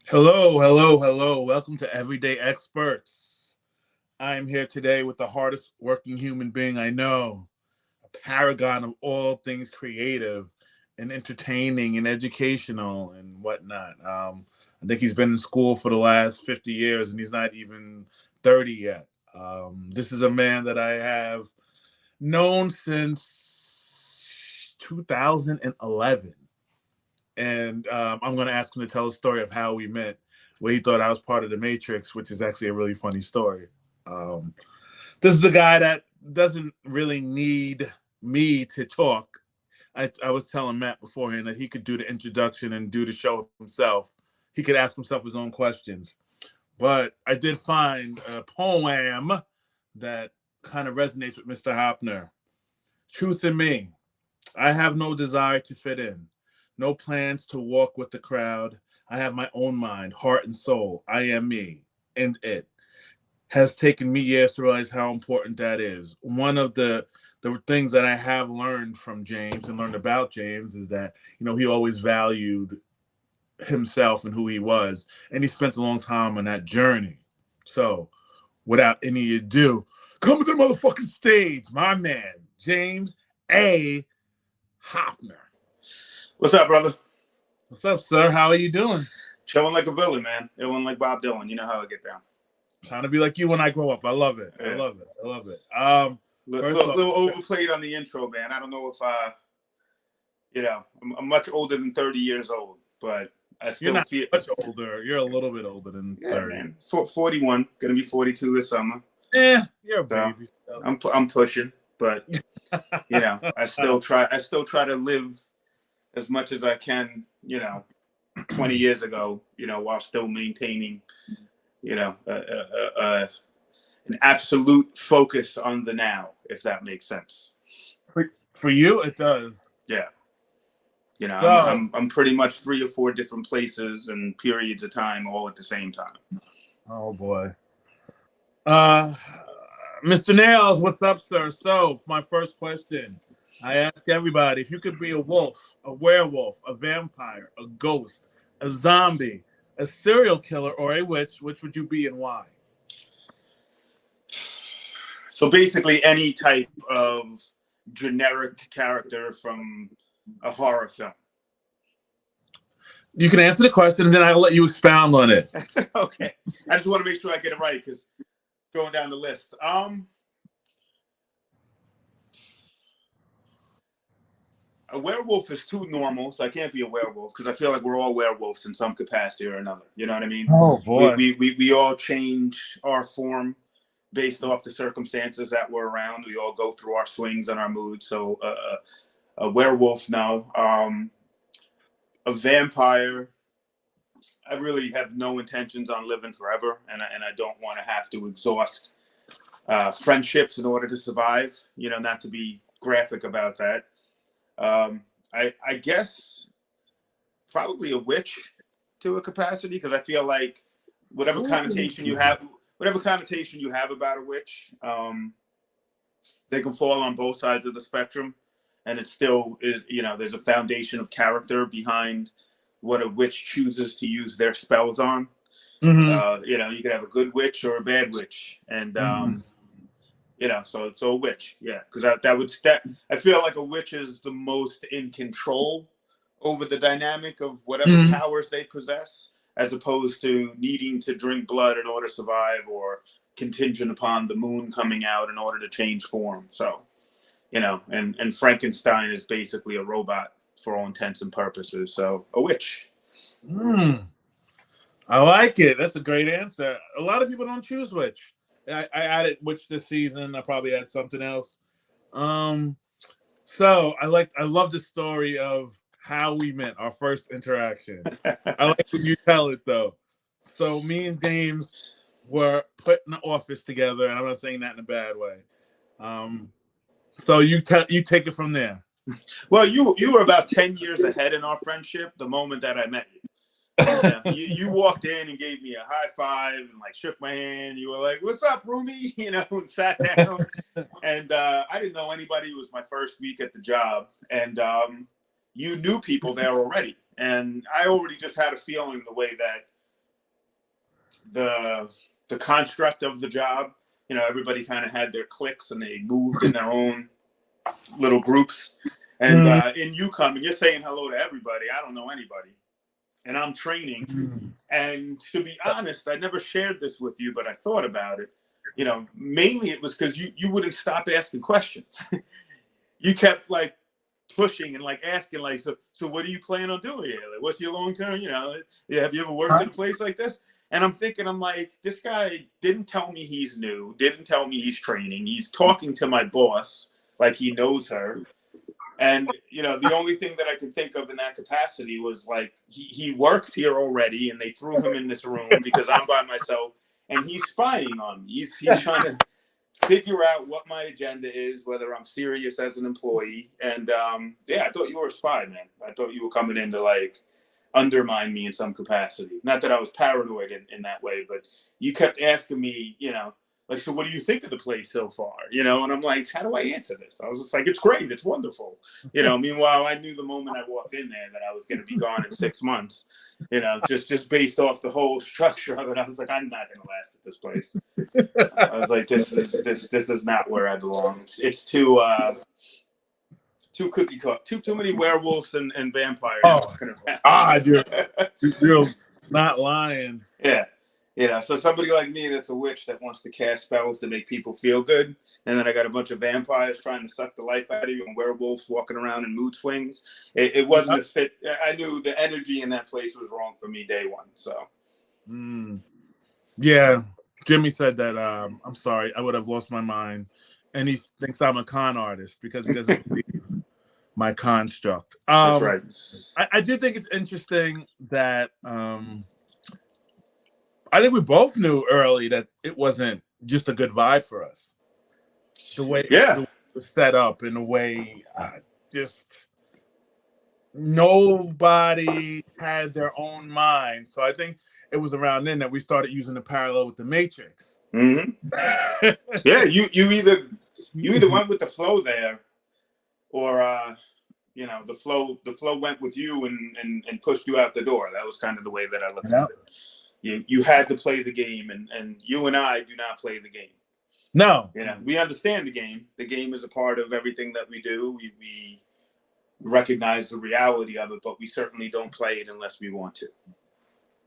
Hello, hello, hello. Welcome to Everyday Experts. I am here today with the hardest working human being I know, a paragon of all things creative and entertaining and educational and whatnot. I think he's been in school for the last 50 years and he's not even 30 yet. This is a man that I have known since 2011, and I'm going to ask him to tell a story of how we met, where he thought I was part of the Matrix, which is actually a really funny story. Um, this is the guy that doesn't really need me to talk. I was telling Matt beforehand that he could do the introduction and do the show himself. He could ask himself his own questions. But I did find a poem that kind of resonates with Mr. Hoppner. Truth in me. I have no desire to fit in, no plans to walk with the crowd. I have my own mind, heart, and soul. I am me, and it has taken me years to realize how important that is. One of the things that I have learned from James and learned about James is that he always valued himself and who he was, and he spent a long time on that journey. So, without any ado, coming to the motherfucking stage, my man James A. Hoppner. What's up, brother? What's up, sir? How are you doing? Chilling like a villain, man. Chilling like Bob Dylan. You know how I get down. Trying to be like you when I grow up. I love it. I Yeah. love it. I love it. First off, Little overplayed on the intro, man. I don't know if I'm much older than 30 years old, but I you're still not feel. much older. You're a little bit older than Yeah, 30. man. 41, gonna be 42 this summer. You're a So baby. I'm pushing, but I still try. I still try to live as much as I can. 20 years ago. While still maintaining. You know, an absolute focus on the now, if that makes sense. For you, it does. Yeah. So, I'm pretty much 3 or 4 different places and periods of time all at the same time. oh boy. Uh, Mr. Nails, what's up, sir? So, my first question. I ask everybody if you could be a wolf, a werewolf, a vampire, a ghost, a zombie, a serial killer, or a witch, which would you be and why? So basically any type of generic character from a horror film. You can answer the question and then I'll let you expound on it. Okay. I just want to make sure I get it right because going down the list. A werewolf is too normal, so I can't be a werewolf because I feel like we're all werewolves in some capacity or another. You know what I mean? Oh boy. We all change our form based off the circumstances that we're around. We all go through our swings and our moods. So a werewolf, no. A vampire, I really have no intentions on living forever, and I don't want to have to exhaust friendships in order to survive. Not to be graphic about that. I guess probably a witch to a capacity because I feel like whatever connotation you have about a witch, they can fall on both sides of the spectrum, and it still is. There's a foundation of character behind what a witch chooses to use their spells on. Mm-hmm. You could have a good witch or a bad witch, and so a witch, yeah, because I feel like a witch is the most in control over the dynamic of whatever powers they possess, as opposed to needing to drink blood in order to survive or contingent upon the moon coming out in order to change form. So, and Frankenstein is basically a robot for all intents and purposes. So a witch. I like it. That's a great answer. A lot of people don't choose witch. I added witch this season. I probably add something else. Um, so I love the story of how we met, our first interaction. I like when you tell it though. So me and James were put in the office together, and I'm not saying that in a bad way. So you take it from there. Well, you were about 10 years ahead in our friendship the moment that I met you. You walked in and gave me a high five and shook my hand. You were like, "What's up, roomie?" And sat down. And I didn't know anybody. It was my first week at the job, and you knew people there already. And I already just had a feeling the way that the construct of the job. You know, everybody kind of had their cliques and they moved in their own little groups. And in you come and you're saying hello to everybody. I don't know anybody. And I'm training. And to be honest, I never shared this with you, but I thought about it. You know, mainly it was because you wouldn't stop asking questions. You kept like pushing and like asking, like, so what do you plan on doing here? Like, what's your long term? You know, have you ever worked in a place like this? And I'm thinking, I'm like, this guy didn't tell me he's new, didn't tell me he's training. He's talking to my boss like he knows her. And, you know, the only thing that I could think of in that capacity was like, he works here already and they threw him in this room because I'm by myself and he's spying on me. He's trying to figure out what my agenda is, whether I'm serious as an employee. And yeah, I thought you were a spy, man. I thought you were coming in to like undermine me in some capacity. Not that I was paranoid in that way, but you kept asking me, you know, like, so what do you think of the place so far? You know, and I'm like, how do I answer this? I was just like, it's great. It's wonderful. You know, meanwhile, I knew the moment I walked in there that I was going to be gone in 6 months, you know, just based off the whole structure of it. I was like, I'm not going to last at this place. I was like, this is not where I belong. It's too cookie cut, too many werewolves and vampires walking around. You're not lying. Yeah. Yeah, so somebody like me that's a witch that wants to cast spells to make people feel good, and then I got a bunch of vampires trying to suck the life out of you and werewolves walking around in mood swings. It wasn't a fit. I knew the energy in that place was wrong for me day one. So, yeah, Jimmy said that. I'm sorry, I would have lost my mind, and he thinks I'm a con artist because he doesn't believe my construct. That's right. I did think it's interesting that. I think we both knew early that it wasn't just a good vibe for us. The way it was set up in a way, just nobody had their own mind. So I think it was around then that we started using the parallel with the Matrix. Mm-hmm. Yeah, you either went with the flow there, or you know, the flow went with you and pushed you out the door. That was kind of the way that I looked at it. You had to play the game, and you and I do not play the game. No. You know, we understand the game. The game is a part of everything that we do. We recognize the reality of it, but we certainly don't play it unless we want to.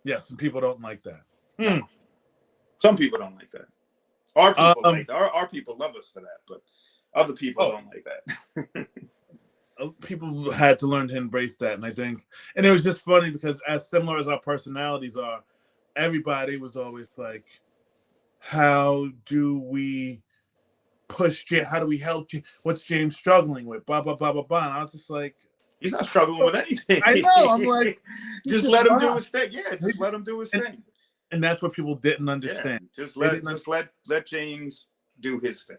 Yes, some people don't like that. No. Some people don't like that. Our people like that. Our people love us for that, but other people don't like that. People had to learn to embrace that, and I think, and it was just funny because as similar as our personalities are, everybody was always like, how do we push James? How do we help you? What's James struggling with? Blah, blah, blah, blah, blah. And I was just like, he's not struggling with anything. I know. I'm like, just let him do his thing. Yeah, just let him do his thing. And that's what people didn't understand. Yeah, let James do his thing.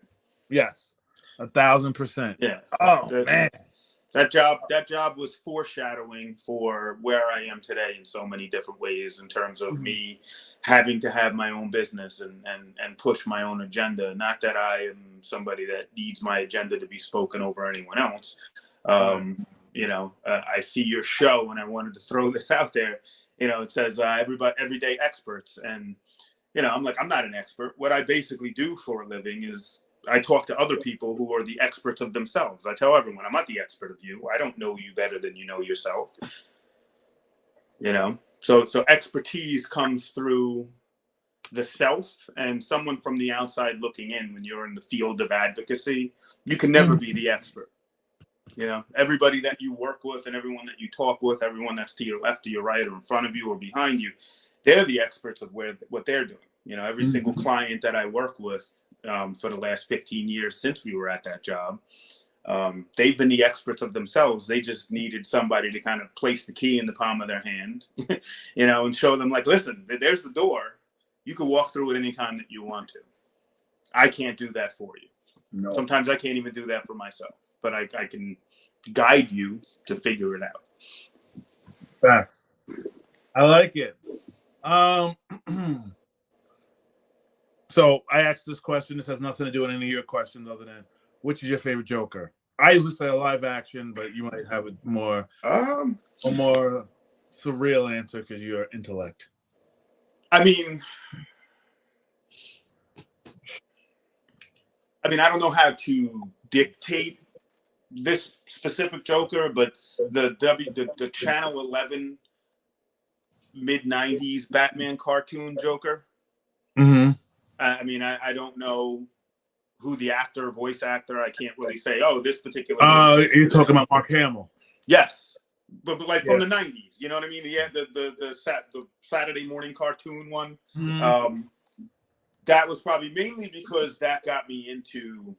Yes. 1,000%. Yeah. Man. That job was foreshadowing for where I am today in so many different ways, in terms of me having to have my own business and push my own agenda. Not that I am somebody that needs my agenda to be spoken over anyone else. You know, I see your show and I wanted to throw this out there. You know, it says everyday experts. And, you know, I'm like, I'm not an expert. What I basically do for a living is I talk to other people who are the experts of themselves. I tell everyone, I'm not the expert of you. I don't know you better than you know yourself. You know, so expertise comes through the self, and someone from the outside looking in. When you're in the field of advocacy, you can never be the expert. You know, everybody that you work with and everyone that you talk with, everyone that's to your left, to your right, or in front of you or behind you, they're the experts of what they're doing. You know, every single client that I work with for the last 15 years since we were at that job, they've been the experts of themselves. They just needed somebody to kind of place the key in the palm of their hand, you know, and show them like, listen, there's the door. You can walk through it anytime that you want to. I can't do that for you. No. Sometimes I can't even do that for myself, but I can guide you to figure it out. Facts. I like it. So I asked this question. This has nothing to do with any of your questions other than, which is your favorite Joker? I usually say a live action, but you might have a more surreal answer because you're intellect. I mean, I don't know how to dictate this specific Joker, but the Channel 11 mid '90s Batman cartoon Joker. Mm-hmm. I don't know who the voice actor. I can't really say. Oh, this particular Joker. You're talking about Mark Hamill. Yes, but like from Yeah. the '90s. You know what I mean? Yeah, the Saturday morning cartoon one. Mm-hmm. That was probably mainly because that got me into,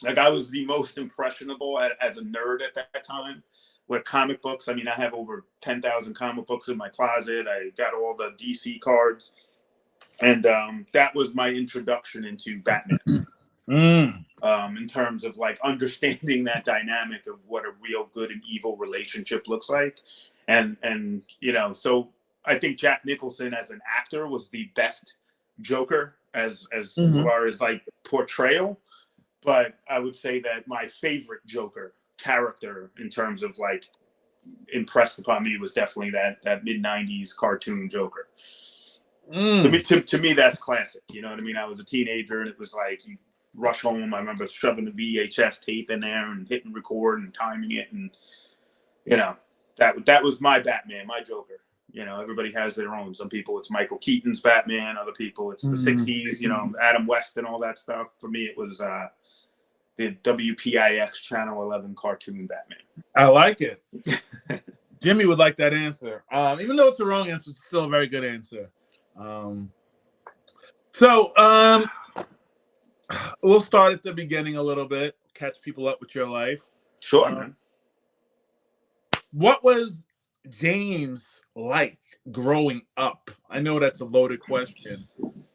like, I was the most impressionable as a nerd at that time with comic books. I have over 10,000 comic books in my closet. I got all the DC cards, and that was my introduction into Batman. In terms of like understanding that dynamic of what a real good and evil relationship looks like, and so I think Jack Nicholson as an actor was the best Joker as Mm-hmm. far as like portrayal, but I would say that my favorite Joker character in terms of like impressed upon me was definitely that mid '90s cartoon Joker. To me, that's classic. You know what I mean? I was a teenager, and it was like you rush home. I remember shoving the VHS tape in there and hitting record and timing it, and that was my Batman, my Joker. Everybody has their own. Some people it's Michael Keaton's Batman. Other people it's the '60s. Adam West and all that stuff. For me, it was the WPIX Channel 11 cartoon Batman. I like it. Jimmy would like that answer. Even though it's the wrong answer, it's still a very good answer. We'll start at the beginning a little bit, catch people up with your life. Sure, man. What was James like growing up? I know that's a loaded question.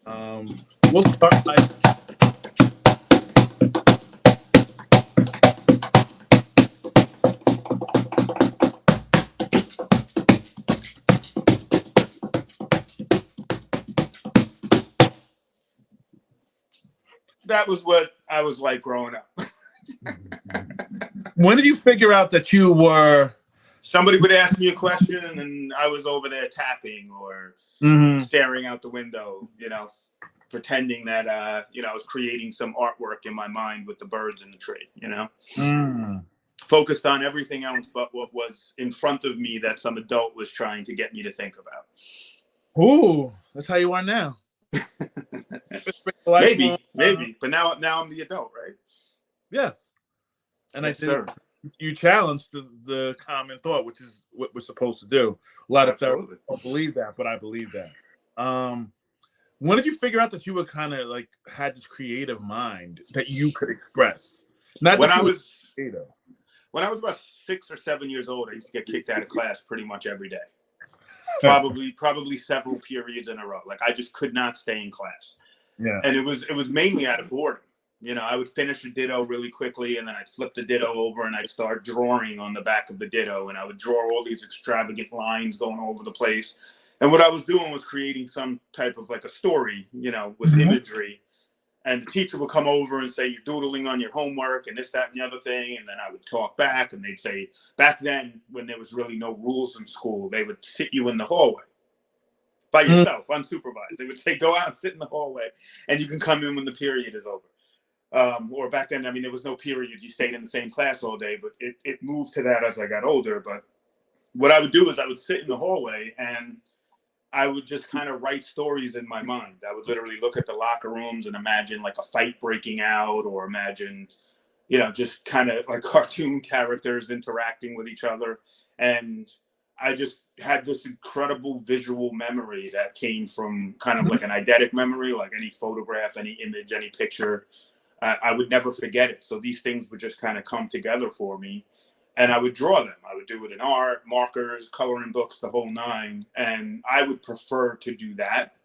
We'll start by... That was what I was like growing up. When did you figure out that you were... Somebody would ask me a question, and then I was over there tapping or staring out the window, pretending that, I was creating some artwork in my mind with the birds in the tree, Focused on everything else but what was in front of me that some adult was trying to get me to think about. Ooh, that's how you are now. Maybe. But now I'm the adult, right? Yes. And yes, I think you challenged the common thought, which is what we're supposed to do. A lot of therapists don't believe that, but I believe that. When did you figure out that you were kind of like had this creative mind that you could express? When I was about 6 or 7 years old, I used to get kicked out of class pretty much every day. Probably several periods in a row. Like I just could not stay in class. Yeah. And it was mainly out of boredom. I would finish a ditto really quickly, and then I'd flip the ditto over and I'd start drawing on the back of the ditto, and I would draw all these extravagant lines going all over the place. And what I was doing was creating some type of like a story, with imagery. And the teacher would come over and say, you're doodling on your homework and this, that, and the other thing. And then I would talk back, and they'd say, back then when there was really no rules in school, they would sit you in the hallway by yourself, unsupervised. They would say, go out and sit in the hallway, and you can come in when the period is over. Or back then, there was no periods. You stayed in the same class all day, but it moved to that as I got older. But what I would do is I would sit in the hallway, and I would just kind of write stories in my mind. I would literally look at the locker rooms and imagine like a fight breaking out, or imagine, just kind of like cartoon characters interacting with each other. And I just had this incredible visual memory that came from kind of like an eidetic memory, like any photograph, any image, any picture. I would never forget it. So these things would just kind of come together for me, and I would draw them. I would do it in art, markers, coloring books, the whole nine. And I would prefer to do that,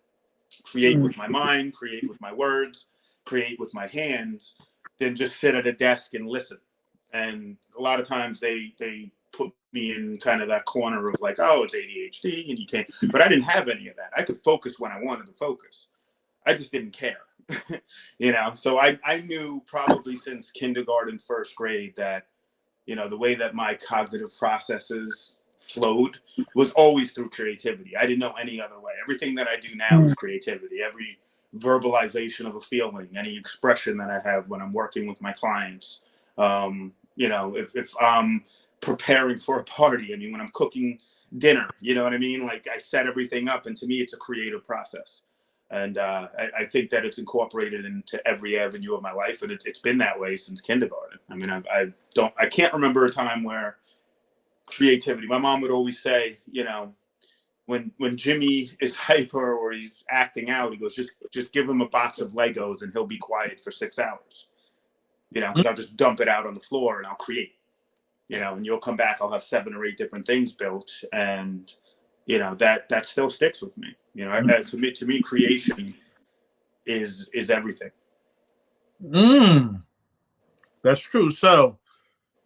create with my mind, create with my words, create with my hands, than just sit at a desk and listen. And a lot of times they put me in kind of that corner of like, oh, it's ADHD and you can't. But I didn't have any of that. I could focus when I wanted to focus. I just didn't care. So I knew probably since kindergarten, first grade that, the way that my cognitive processes flowed was always through creativity. I didn't know any other way. Everything that I do now is creativity. Every verbalization of a feeling, any expression that I have when I'm working with my clients. If I'm preparing for a party, I mean, when I'm cooking dinner, you know what I mean? Like I set everything up, and to me, it's a creative process. And I think that it's incorporated into every avenue of my life, and it's been that way since kindergarten. I mean, I can't remember a time where creativity. My mom would always say, when Jimmy is hyper or he's acting out, he goes, just give him a box of Legos and he'll be quiet for 6 hours. Because I'll just dump it out on the floor and I'll create. And you'll come back, I'll have 7 or 8 different things built, and that still sticks with me. To me, creation is everything. That's true. So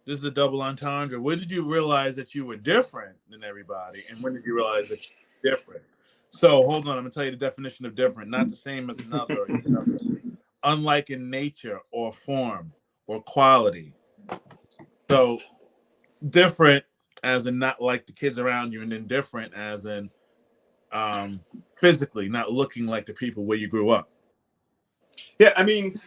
this is a double entendre. When did you realize that you were different than everybody, and when did you realize that you were different? So hold on, I'm gonna tell you the definition of different. Not the same as another. Unlike in nature or form or quality. So different as in not like the kids around you, and then different as in physically not looking like the people where you grew up. Yeah, I mean,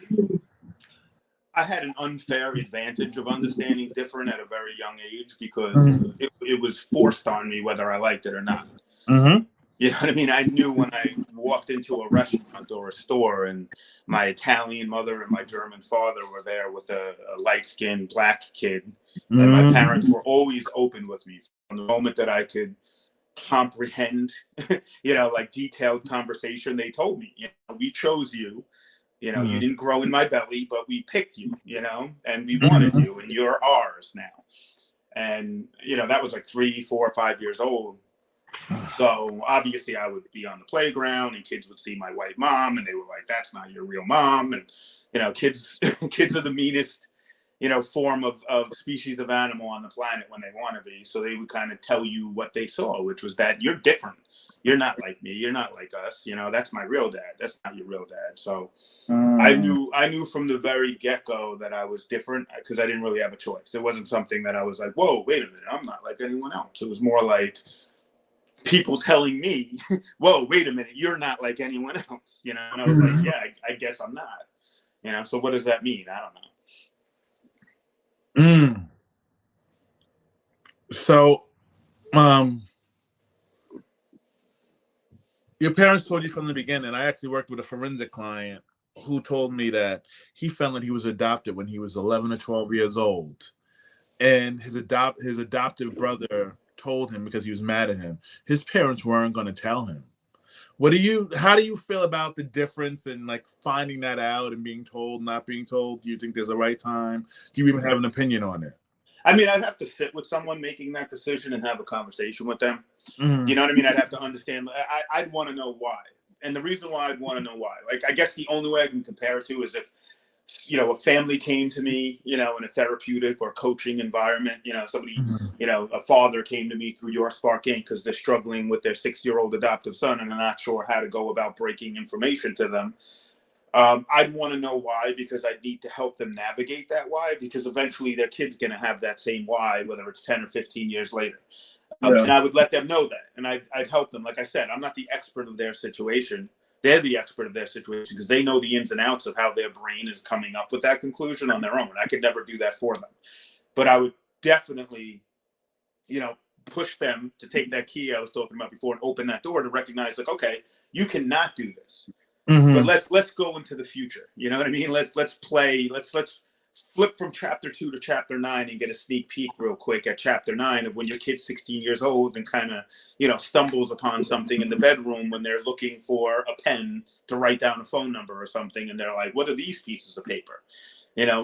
I had an unfair advantage of understanding different at a very young age because it was forced on me whether I liked it or not. Mm-hmm. You know what I mean? I knew when I walked into a restaurant or a store and my Italian mother and my German father were there with a light-skinned black kid, and my parents were always open with me from the moment that I could comprehend, like detailed conversation. They told me, we chose you. You didn't grow in my belly, but we picked you, and we wanted you, and you're ours now. And, that was like 3, 4, 5 years old. So obviously I would be on the playground and kids would see my white mom and they were like, that's not your real mom. And, kids are the meanest, form of species of animal on the planet when they want to be. So they would kind of tell you what they saw, which was that you're different. You're not like me. You're not like us. That's my real dad. That's not your real dad. So I knew from the very get-go that I was different because I didn't really have a choice. It wasn't something that I was like, whoa, wait a minute, I'm not like anyone else. It was more like people telling me, whoa, wait a minute, you're not like anyone else. And I was like, yeah, I guess I'm not. So what does that mean? I don't know. So, your parents told you from the beginning. I actually worked with a forensic client who told me that he found that he was adopted when he was 11 or 12 years old, and his adoptive brother told him because he was mad at him. His parents weren't going to tell him. How do you feel about the difference in like finding that out and being told, not being told? Do you think there's a right time? Do you even have an opinion on it? I mean, I'd have to sit with someone making that decision and have a conversation with them. You know what I mean? I'd have to understand. I'd want to know why. And the reason why I'd want to know why, like, I guess the only way I can compare it to is if, a family came to me, in a therapeutic or coaching environment, somebody, a father came to me through Your Spark Inc. because they're struggling with their 6-year-old adoptive son and they're not sure how to go about breaking information to them. I'd want to know why, because I need to help them navigate that why, because eventually their kid's going to have that same why, whether it's 10 or 15 years later. And I would let them know that. And I'd help them. Like I said, I'm not the expert of their situation. They're the expert of their situation because they know the ins and outs of how their brain is coming up with that conclusion on their own. I could never do that for them. But I would definitely, push them to take that key I was talking about before and open that door to recognize, like, okay, you cannot do this. But let's go into the future. You know what I mean? Let's play. Let's flip from chapter 2 to chapter 9 and get a sneak peek real quick at chapter 9 of when your kid's 16 years old and kind of stumbles upon something in the bedroom when they're looking for a pen to write down a phone number or something, and they're like, what are these pieces of paper?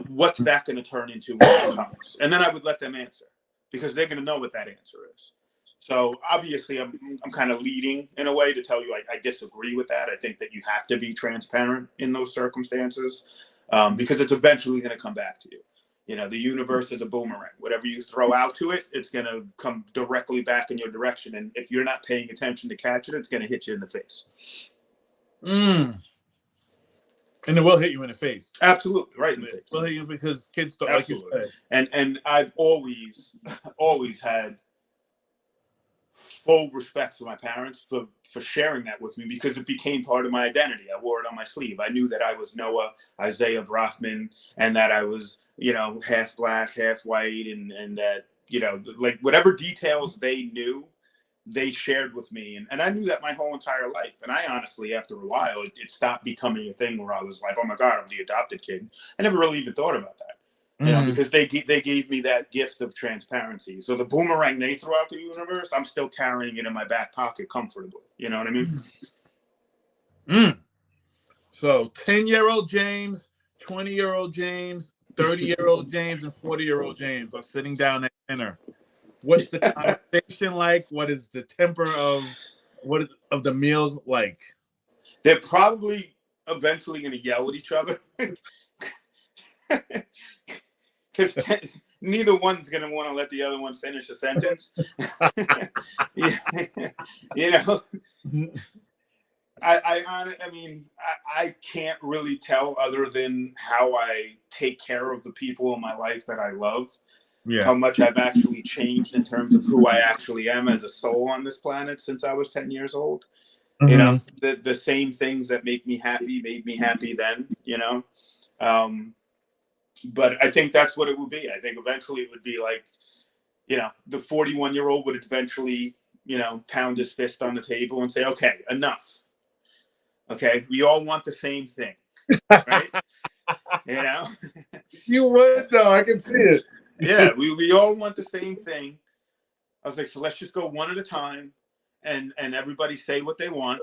What's that going to turn into when it comes? And then I would let them answer because they're going to know what that answer is. So obviously I'm kind of leading in a way to tell you I disagree with that. I think that you have to be transparent in those circumstances because it's eventually going to come back to you. The universe is a boomerang. Whatever you throw out to it, it's going to come directly back in your direction. And if you're not paying attention to catch it, it's going to hit you in the face. And it will hit you in the face. Absolutely. Right in the face. It will hit you because kids don't, like you said. And I've always had full respect for my parents for sharing that with me, because it became part of my identity. I wore it on my sleeve. I knew that I was Noah Isaiah Brafman, and that I was, half black, half white, and that, like whatever details they knew, they shared with me. And I knew that my whole entire life. And I honestly, after a while, it stopped becoming a thing where I was like, oh my God, I'm the adopted kid. I never really even thought about that. Because they gave me that gift of transparency. So the boomerang they throw out the universe, I'm still carrying it in my back pocket comfortably. You know what I mean? So 10-year-old James, 20-year-old James, 30-year-old James, and 40-year-old James are sitting down at dinner. What's the conversation like? What is the temper of the meal like? They're probably eventually going to yell at each other. Because neither one's going to want to let the other one finish a sentence. I can't really tell, other than how I take care of the people in my life that I love, how much I've actually changed in terms of who I actually am as a soul on this planet since I was 10 years old. The same things that make me happy made me happy then, but I think that's what it would be. I think eventually it would be like, the 41-year-old would eventually, pound his fist on the table and say, okay, enough. Okay, we all want the same thing, right? You would, though. I can see it. Yeah, we all want the same thing. I was like, so let's just go one at a time, and everybody say what they want.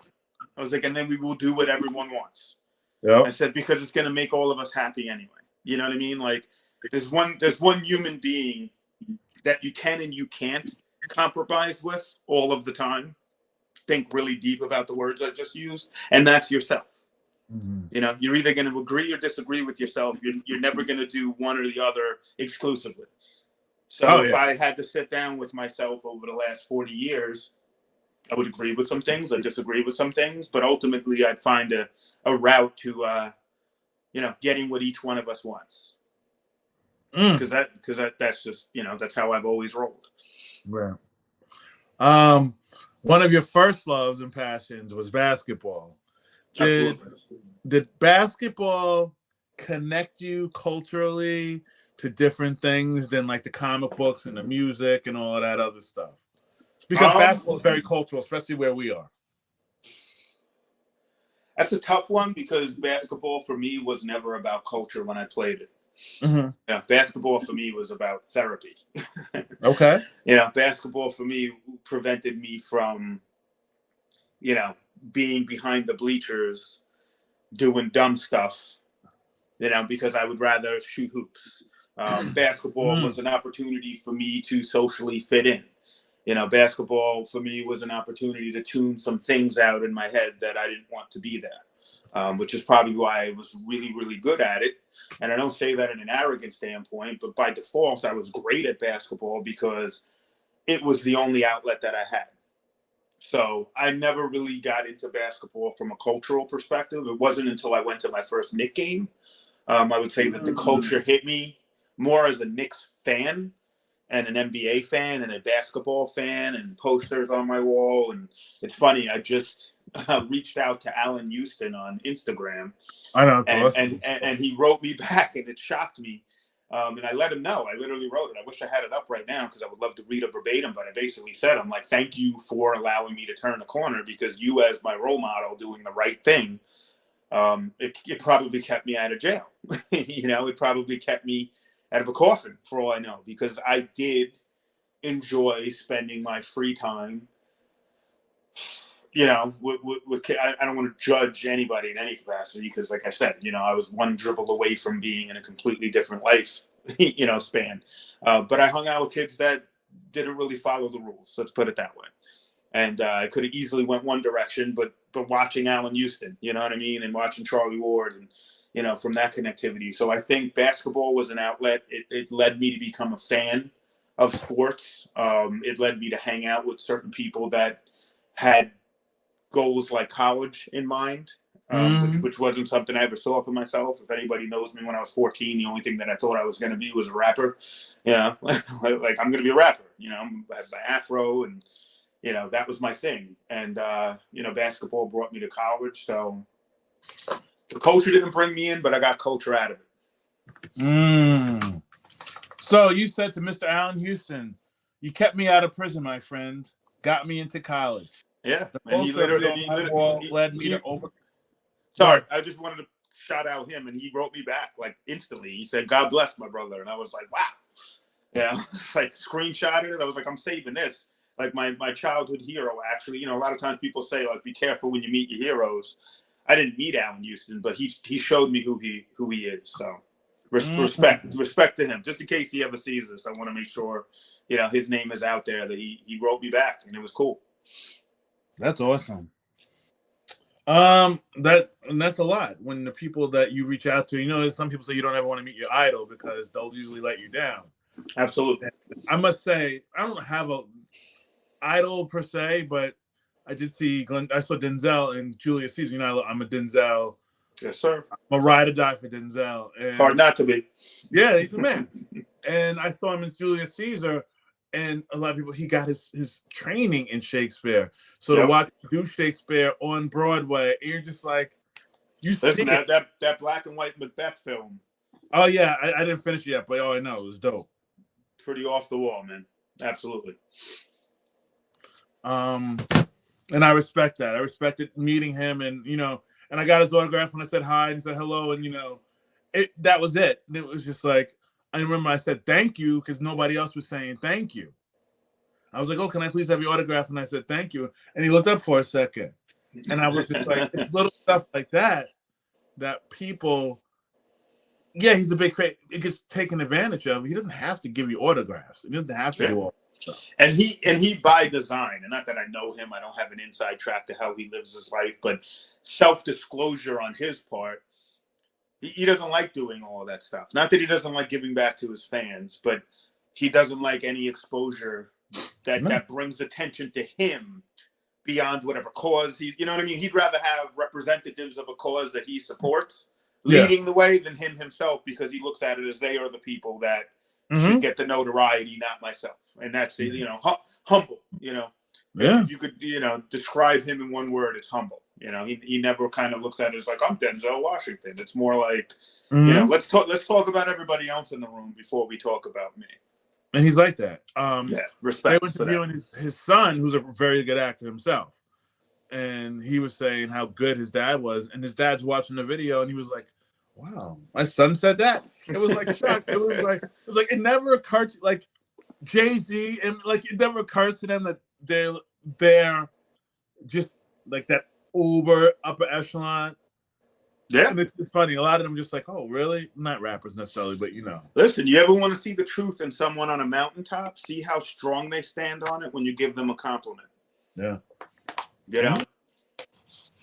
I was like, and then we will do what everyone wants. Yep. I said, because it's going to make all of us happy anyway. You know what I mean? Like, there's one human being that you can and you can't compromise with all of the time. Think really deep about the words I just used, and that's yourself. You're either going to agree or disagree with yourself. You're never going to do one or the other exclusively. So if I had to sit down with myself over the last 40 years, I would agree with some things, I'd disagree with some things, but ultimately I'd find a route to getting what each one of us wants. Because that's just, that's how I've always rolled. Right. One of your first loves and passions was basketball. Did basketball connect you culturally to different things than like the comic books and the music and all of that other stuff? Because basketball is very cultural, especially where we are. That's a tough one, because basketball for me was never about culture when I played it. Basketball for me was about therapy. Okay. Basketball for me prevented me from, being behind the bleachers doing dumb stuff, because I would rather shoot hoops. Basketball was an opportunity for me to socially fit in. Basketball for me was an opportunity to tune some things out in my head that I didn't want to be there, which is probably why I was really, really good at it. And I don't say that in an arrogant standpoint, but by default, I was great at basketball because it was the only outlet that I had. So I never really got into basketball from a cultural perspective. It wasn't until I went to my first Knicks game. I would say that the culture hit me more as a Knicks fan and an NBA fan and a basketball fan, and posters on my wall. And it's funny, I just reached out to Alan Houston on Instagram. I know. And he wrote me back, and it shocked me. And I let him know. I literally wrote it. I wish I had it up right now, because I would love to read it verbatim. But I basically said, I'm like, thank you for allowing me to turn the corner, because you, as my role model, doing the right thing, it probably kept me out of jail. It probably kept me out of a coffin, for all I know, because I did enjoy spending my free time, with kids. I don't want to judge anybody in any capacity, because, like I said, I was one dribble away from being in a completely different life, span. But I hung out with kids that didn't really follow the rules. Let's put it that way. And I could have easily went one direction, but watching Alan Houston, you know what I mean, and watching Charlie Ward, and from that connectivity. So I think basketball was an outlet. It led me to become a fan of sports. It led me to hang out with certain people that had goals like college in mind, which wasn't something I ever saw for myself. If anybody knows me, when I was 14, the only thing that I thought I was going to be was a rapper. Like I'm going to be a rapper. I have my afro, and that was my thing. And basketball brought me to college. So the culture didn't bring me in, but I got culture out of it. So you said to Mr. Allen Houston, "You kept me out of prison, my friend. Got me into college. Yeah, The and poster of you on my wall led me to over." Sorry, What? I just wanted to shout out him, and he wrote me back like instantly. He said, "God bless my brother," and I was like, "Wow." Like screenshotted it. I was like, I'm saving this. Like my childhood hero, actually. A lot of times people say, like, be careful when you meet your heroes. I didn't meet Allen Houston, but he showed me who he is. So respect to him. Just in case he ever sees this, I want to make sure, his name is out there, that he wrote me back, and it was cool. That's awesome. That's a lot when the people that you reach out to, some people say you don't ever want to meet your idol because they'll usually let you down. Absolutely. And I must say, I don't have a idol per se, but I did see I saw Denzel and Julius Caesar. I'm a Denzel. Yes, sir. I'm a ride or die for Denzel. And hard not to be. Yeah, he's the man. And I saw him in Julius Caesar, and a lot of people, he got his training in Shakespeare. So to watch him do Shakespeare on Broadway, you're just like, listen, that black and white Macbeth film. Oh yeah, I didn't finish it yet, but all I know it was dope. Pretty off the wall, man. Absolutely. And I respect that. I respected meeting him, and and I got his autograph when I said hi and said hello, and that was it. It was just like, I remember I said thank you because nobody else was saying thank you. I was like, "Oh, can I please have your autograph?" And I said thank you, and he looked up for a second, and I was just like, it's little stuff like that people. Yeah, he's a big fan. It gets taken advantage of. He doesn't have to give you autographs. He doesn't have to do all that stuff. And he by design, and not that I know him, I don't have an inside track to how he lives his life, but self-disclosure on his part, he doesn't like doing all that stuff. Not that he doesn't like giving back to his fans, but he doesn't like any exposure that brings attention to him beyond whatever cause you know what I mean? He'd rather have representatives of a cause that he supports leading the way than him himself, because he looks at it as they are the people that should get the notoriety, not myself. And that's humble. If you could describe him in one word, it's humble. He never kind of looks at it as like, I'm Denzel Washington. It's more like let's talk about everybody else in the room before we talk about me. And he's like that. Respect. They were interviewing his son, who's a very good actor himself, and he was saying how good his dad was, and his dad's watching the video, and he was like, "Wow, my son said that." It was like shock. It was like it never occurred to like Jay-Z, and like it never occurs to them that they're just like that uber upper echelon. Yeah, and it's funny. A lot of them just like, "Oh, really?" Not rappers necessarily, but Listen, you ever want to see the truth in someone on a mountaintop? See how strong they stand on it when you give them a compliment. Yeah.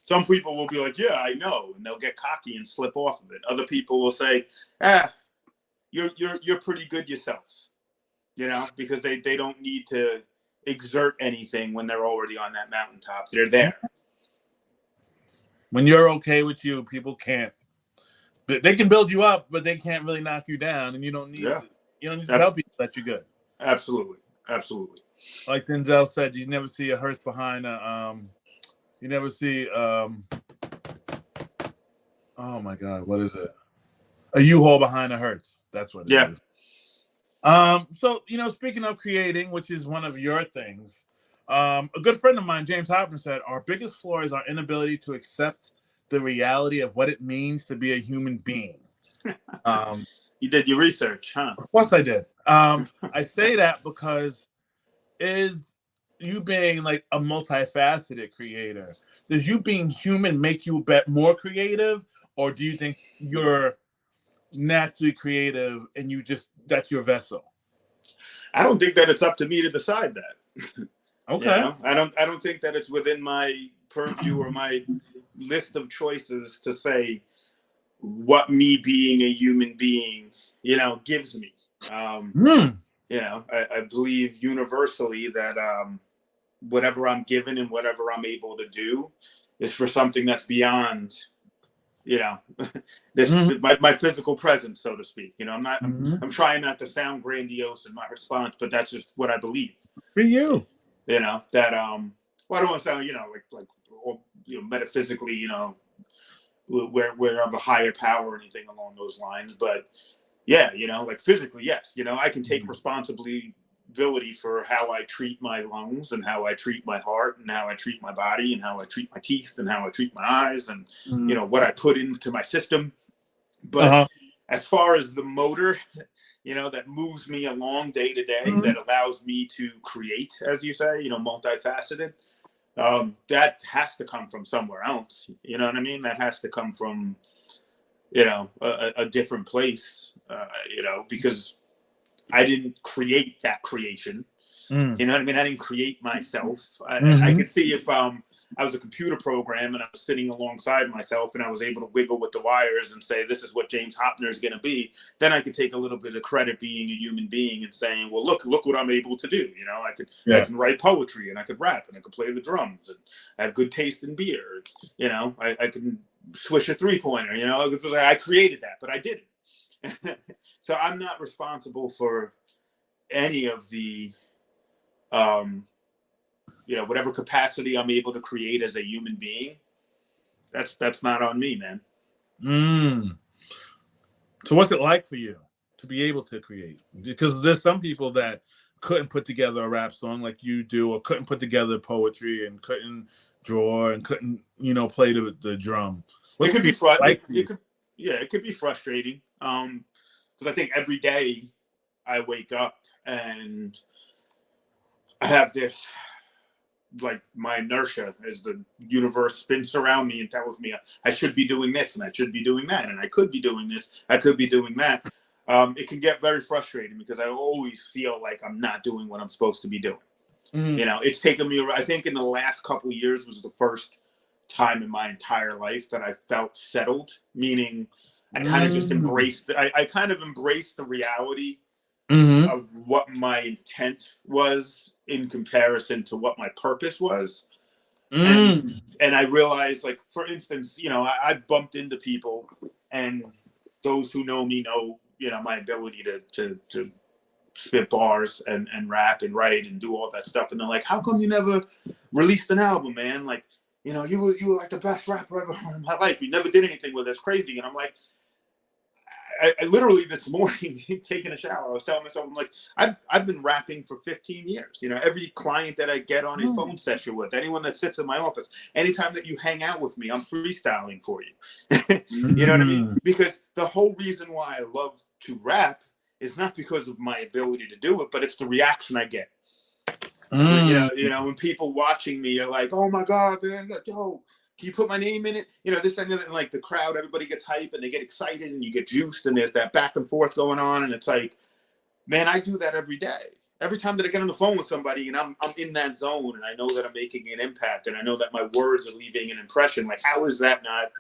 Some people will be like, "Yeah, I know," and they'll get cocky and slip off of it. Other people will say, you're pretty good yourself," because they don't need to exert anything when they're already on that mountaintop. They're there. When you're okay with you, people can't. They can build you up, but they can't really knock you down, and you don't need to tell people that you're good. Absolutely. Like Denzel said, you never see a hearse behind a you never see oh my God, what is it? A U-Haul behind a hearse. That's what it is. So speaking of creating, which is one of your things, a good friend of mine, James Hoppner, said our biggest flaw is our inability to accept the reality of what it means to be a human being. You did your research, huh? Of course I did. I say that because is you being like a multifaceted creator, does you being human make you a bit more creative, or do you think you're naturally creative and that's your vessel? I don't think that it's up to me to decide that. Okay. I don't think that it's within my purview or my list of choices to say what me being a human being, gives me. I believe universally that whatever I'm given and whatever I'm able to do is for something that's beyond, this my physical presence, so to speak. I'm trying not to sound grandiose in my response, but that's just what I believe. For you. You know, that well, I don't want to sound, like or, metaphysically, we're of a higher power or anything along those lines, but yeah, like physically, yes, I can take responsibility for how I treat my lungs and how I treat my heart and how I treat my body and how I treat my teeth and how I treat my eyes and Mm-hmm. what I put into my system. But Uh-huh. as far as the motor, that moves me along day to day, Mm-hmm. that allows me to create, as you say, multifaceted, that has to come from somewhere else. You know what I mean? That has to come from, a different place, because I didn't create that creation. Mm-hmm. You know what I mean? I didn't create myself. I Mm-hmm. could see if I was a computer program and I was sitting alongside myself and I was able to wiggle with the wires and say, this is what James Hoppner is going to be, then I could take a little bit of credit being a human being and saying, well, look what I'm able to do. I Yeah. can write poetry and I could rap and I could play the drums and I have good taste in beer. I can swish a 3-pointer, I created that, but I didn't. So I'm not responsible for any of the whatever capacity I'm able to create as a human being. That's not on me, man. Mm. So what's it like for you to be able to create? Because there's some people that couldn't put together a rap song like you do, or couldn't put together poetry and couldn't draw and couldn't, play the drum. It What's could be creative like for you? it could be frustrating. Because I think every day I wake up and I have this, like, my inertia as the universe spins around me and tells me I should be doing this and I should be doing that and I could be doing this, I could be doing that. It can get very frustrating because I always feel like I'm not doing what I'm supposed to be doing. Mm-hmm. It's taken me, I think in the last couple of years was the first time in my entire life that I felt settled, meaning I kind of just Mm-hmm. embraced, I kind of embraced the reality Mm-hmm. of what my intent was in comparison to what my purpose was. and Mm-hmm. and I realized, like, for instance, I bumped into people, and those who know me know, my ability to spit bars and rap and write and do all that stuff, and they're like, how come you never released an album, man? Like, you were like the best rapper I've ever heard in my life, you never did anything with us, crazy. And I'm like, I literally this morning, taking a shower, I was telling myself, I'm like, I've been rapping for 15 years. Every client that I get on a phone session with, anyone that sits in my office, anytime that you hang out with me, I'm freestyling for you. You know what I mean? Mm-hmm. Because the whole reason why I love to rap is not because of my ability to do it, but it's the reaction I get. When people watching me are like, "Oh my God, man, yo, can you put my name in it?" This and that, and like the crowd, everybody gets hype and they get excited and you get juiced and there's that back and forth going on, and it's like, man, I do that every day. Every time that I get on the phone with somebody and I'm in that zone and I know that I'm making an impact and I know that my words are leaving an impression. Like, how is that not?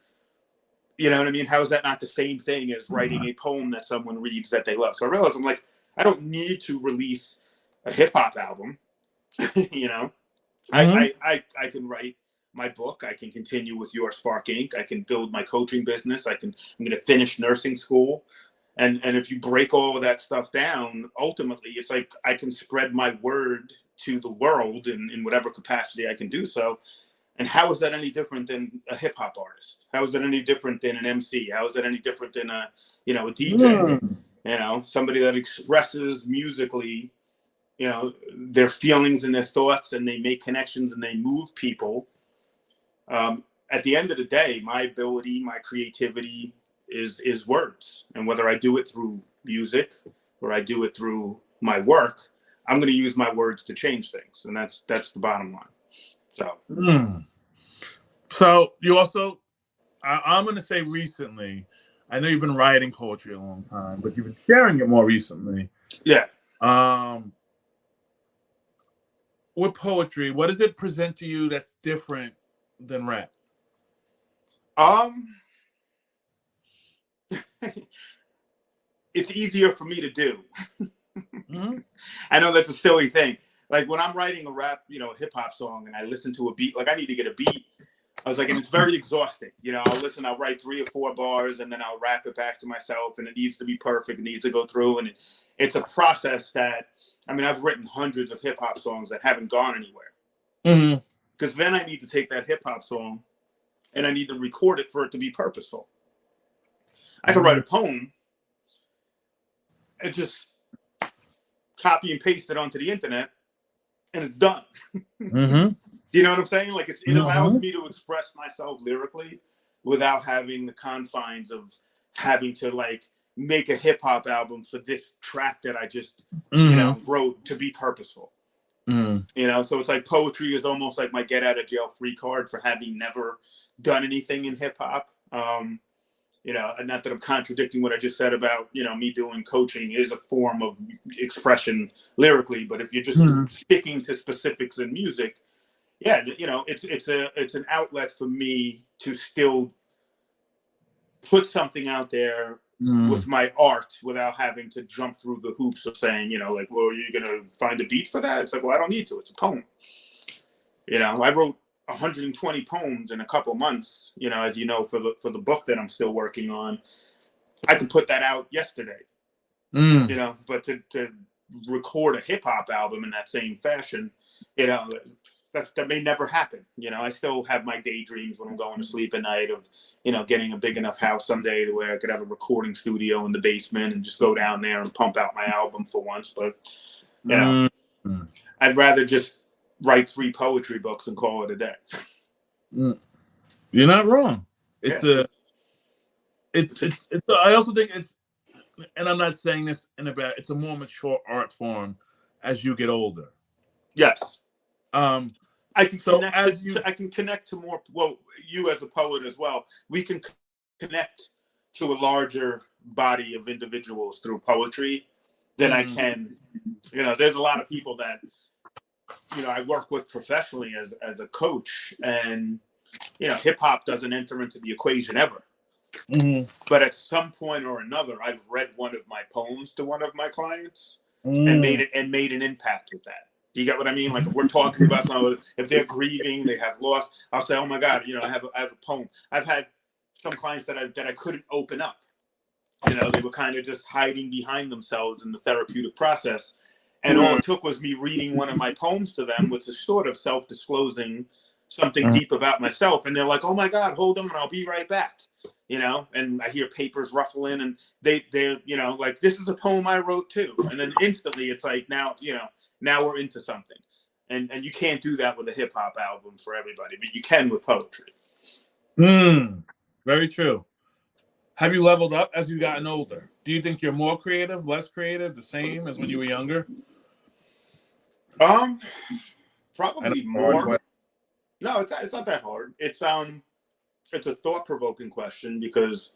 You know what I mean? How is that not the same thing as writing a poem that someone reads that they love? So I realized, I'm like, I don't need to release a hip hop album. you know, Mm-hmm. I can write my book. I can continue with Your Spark Inc. I can build my coaching business. I'm going to finish nursing school. And if you break all of that stuff down, ultimately, it's like I can spread my word to the world in whatever capacity I can do so. And how is that any different than a hip hop artist? How is that any different than an MC? How is that any different than a DJ? Mm-hmm. Somebody that expresses musically, their feelings and their thoughts, and they make connections and they move people. At the end of the day, my ability, my creativity is words. And whether I do it through music or I do it through my work, I'm going to use my words to change things. And that's the bottom line. So, Mm. So you also, I'm going to say recently, I know you've been writing poetry a long time, but you've been sharing it more recently. yeah. Um, with poetry, what does it present to you that's different than rap? Um, it's easier for me to do. Mm-hmm. I know that's a silly thing. Like when I'm writing a rap, hip hop song, and I listen to a beat, like I need to get a beat. I was like, and it's very exhausting. You know, I'll write 3 or 4 bars, and then I'll rap it back to myself, and it needs to be perfect. It needs to go through, and it's a process that, I mean, I've written hundreds of hip hop songs that haven't gone anywhere. Mm-hmm. Because then I need to take that hip hop song, and I need to record it for it to be purposeful. I can write a poem and just copy and paste it onto the internet, and it's done. Mm-hmm. Do you know what I'm saying? Like, it allows me to express myself lyrically without having the confines of having to, like, make a hip hop album for this track that I just, you know, wrote to be purposeful. You know, so it's like poetry is almost like my get out of jail free card for having never done anything in hip hop. You know, and not that I'm contradicting what I just said about, you know, me doing coaching is a form of expression lyrically, but if you're just sticking to specifics in music, yeah, you know, it's an outlet for me to still put something out there with my art without having to jump through the hoops of saying, you know, like, well, are you gonna find a beat for that? It's like, well, I don't need to. It's a poem. You know, I wrote 120 poems in a couple months. You know, as you know, for the book that I'm still working on, I could put that out yesterday. You know, but to record a hip hop album in that same fashion, you know, that may never happen. You know, I still have my daydreams when I'm going to sleep at night of, you know, getting a big enough house someday to where I could have a recording studio in the basement and just go down there and pump out my album for once. But, you know, I'd rather just write 3 poetry books and call it a day. You're not wrong. It's yeah. I also think it's, and I'm not saying this in a bad, it's a more mature art form as you get older. Yes. I can connect to more. Well, you as a poet as well. We can connect to a larger body of individuals through poetry than I can. You know, there's a lot of people that, you know, I work with professionally as a coach, and, you know, hip hop doesn't enter into the equation ever. But at some point or another, I've read one of my poems to one of my clients and made an impact with that. Do you get what I mean? Like, if we're talking about someone, if they're grieving, they have loss, I'll say, oh my God, you know, I have a poem. I've had some clients that I couldn't open up. You know, they were kind of just hiding behind themselves in the therapeutic process. And all it took was me reading one of my poems to them, which is sort of self-disclosing something deep about myself. And they're like, oh my God, hold on, and I'll be right back. You know, and I hear papers ruffling, and they're, you know, like, this is a poem I wrote too. And then instantly it's like, now, you know, now we're into something. And you can't do that with a hip hop album for everybody, but you can with poetry. Very true. Have you leveled up as you've gotten older? Do you think you're more creative, less creative, the same as when you were younger? Probably more. No, it's not that hard. It's a thought-provoking question, because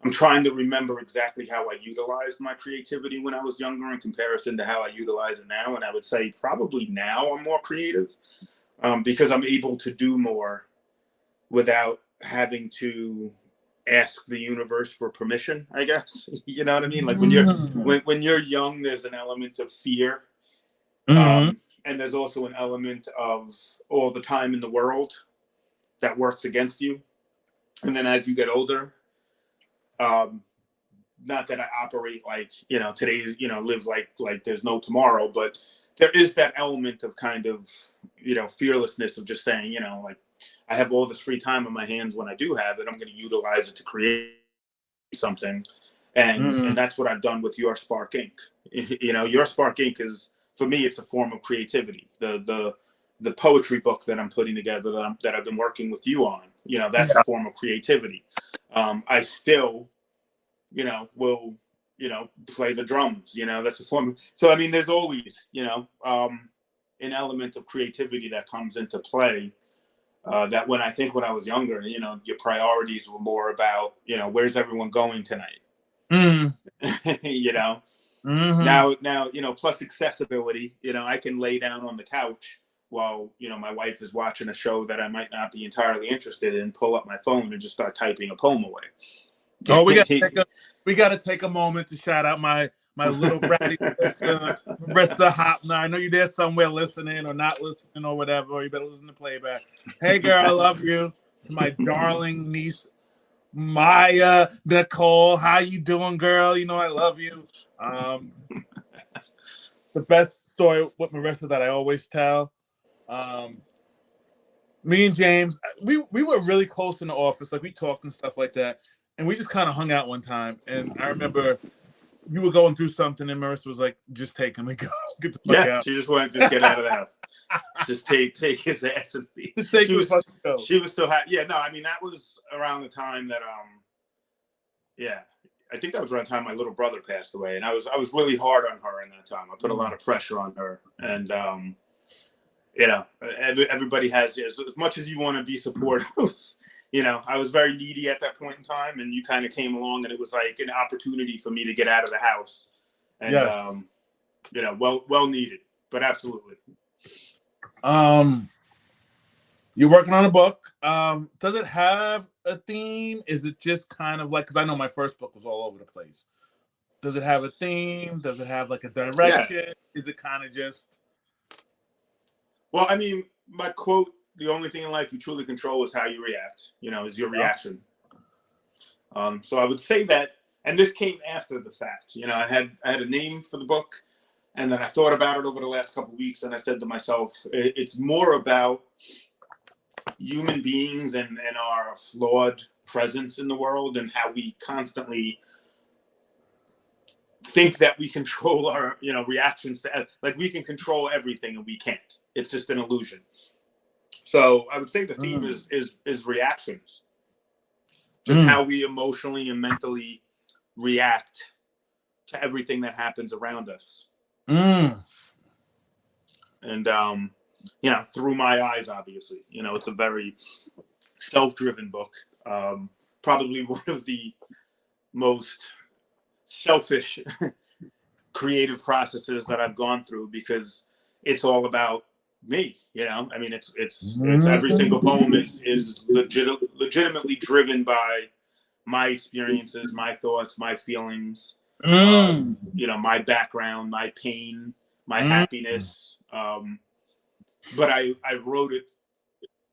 I'm trying to remember exactly how I utilized my creativity when I was younger in comparison to how I utilize it now. And I would say probably now I'm more creative, because I'm able to do more without having to ask the universe for permission, I guess. You know what I mean? Like, when you're young, there's an element of fear. And there's also an element of all the time in the world that works against you. And then as you get older, not that I operate like, you know, today's, you know, live like there's no tomorrow, but there is that element of kind of, you know, fearlessness of just saying, you know, like, I have all this free time on my hands. When I do have it, I'm going to utilize it to create something. And that's what I've done with Your Spark Inc. You know, Your Spark Inc. is, for me, it's a form of creativity. The poetry book that I'm putting together, that I've been working with you on, you know, that's a form of creativity. I still, you know, will, you know, play the drums, you know, that's a form. So, I mean, there's always, you know, an element of creativity that comes into play, that when I was younger, you know, your priorities were more about, you know, where's everyone going tonight? You know, now, you know, plus accessibility, you know, I can lay down on the couch while, you know, my wife is watching a show that I might not be entirely interested in, pull up my phone and just start typing a poem away. Oh, we got to take a moment to shout out my little bratty sister, Marissa Hoppner. I know you're there somewhere listening or not listening or whatever, or you better listen to playback. Hey, girl, I love you. to my darling niece Maya Nicole. How you doing, girl? You know I love you. The best story with Marissa that I always tell. Um, Me and James, we were really close in the office. Like we talked and stuff like that, and we just kind of hung out one time. And I remember you were going through something, and Marissa was like, "Just take him and go, get the fuck Yeah, out. she just wanted to just get out of the house. Just take his ass and be. Just take She him and was fucking go." she was so happy. Yeah, no, I mean that was around the time that yeah, I think that was around the time my little brother passed away, and I was really hard on her in that time. I put a lot of pressure on her, and you know, everybody has as much as you want to be supportive. You know, I was very needy at that point in time, and you kind of came along, and it was like an opportunity for me to get out of the house, and Yes. you know, well needed, but absolutely. You're working on a book. Does it have a theme? Is it just kind of like, because I know my first book was all over the place. Does it have a theme? Does it have like a direction? Yeah. Is it kind of just? Well, I mean, my quote: "The only thing in life you truly control is how you react. You know, is your reaction." So I would say that, and this came after the fact. You know, I had a name for the book, and then I thought about it over the last couple of weeks, and I said to myself, it's more about human beings and our flawed presence in the world, and how we constantly think that we control our reactions to, like, we can control everything, and we can't. It's just an illusion. So I would say the theme is reactions, just how we emotionally and mentally react to everything that happens around us. And you know, through my eyes, obviously, you know, it's a very self-driven book. Probably one of the most selfish creative processes that I've gone through, because it's all about me. You know, I mean, it's every single poem is legitimately driven by my experiences, my thoughts, my feelings, you know, my background, my pain, my happiness. But I wrote it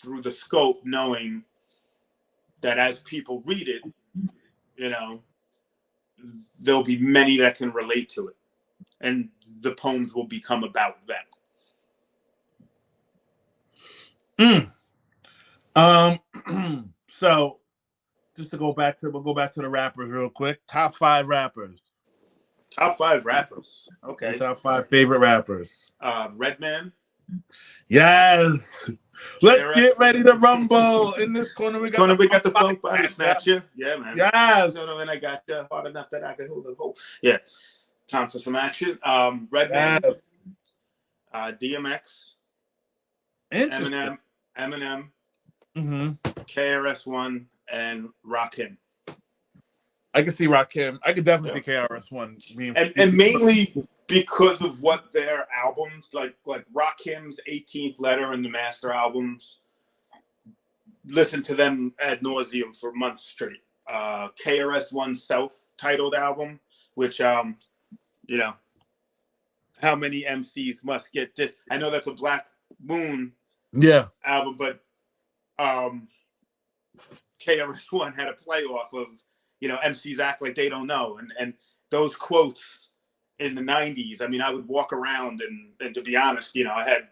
through the scope, knowing that as people read it, you know, there'll be many that can relate to it, and the poems will become about them. So just to we'll go back to the rappers real quick. Top 5 rappers. Top 5 rappers. Okay. Your top 5 favorite rappers. Redman. Yes. Let's get ready to rumble. In this corner, we got the funk body snatcher. Yeah, man. Yes. So then I got hard enough that I could hold the whole. Yeah. Time for some action. Redman. Yes. DMX. Interesting. Eminem. KRS-One and Rakim. I can see Rakim. I could definitely see KRS-One being, and mainly because of what their albums, like Rakim's 18th Letter and the Master albums, listen to them ad nauseum for months straight. KRS-One's self-titled album, which you know, how many MCs must get this? I know that's a Black Moon album, but KRS-One had a play off of, you know, MCs act like they don't know, and those quotes in the 90s. I mean, I would walk around, and to be honest, you know, I had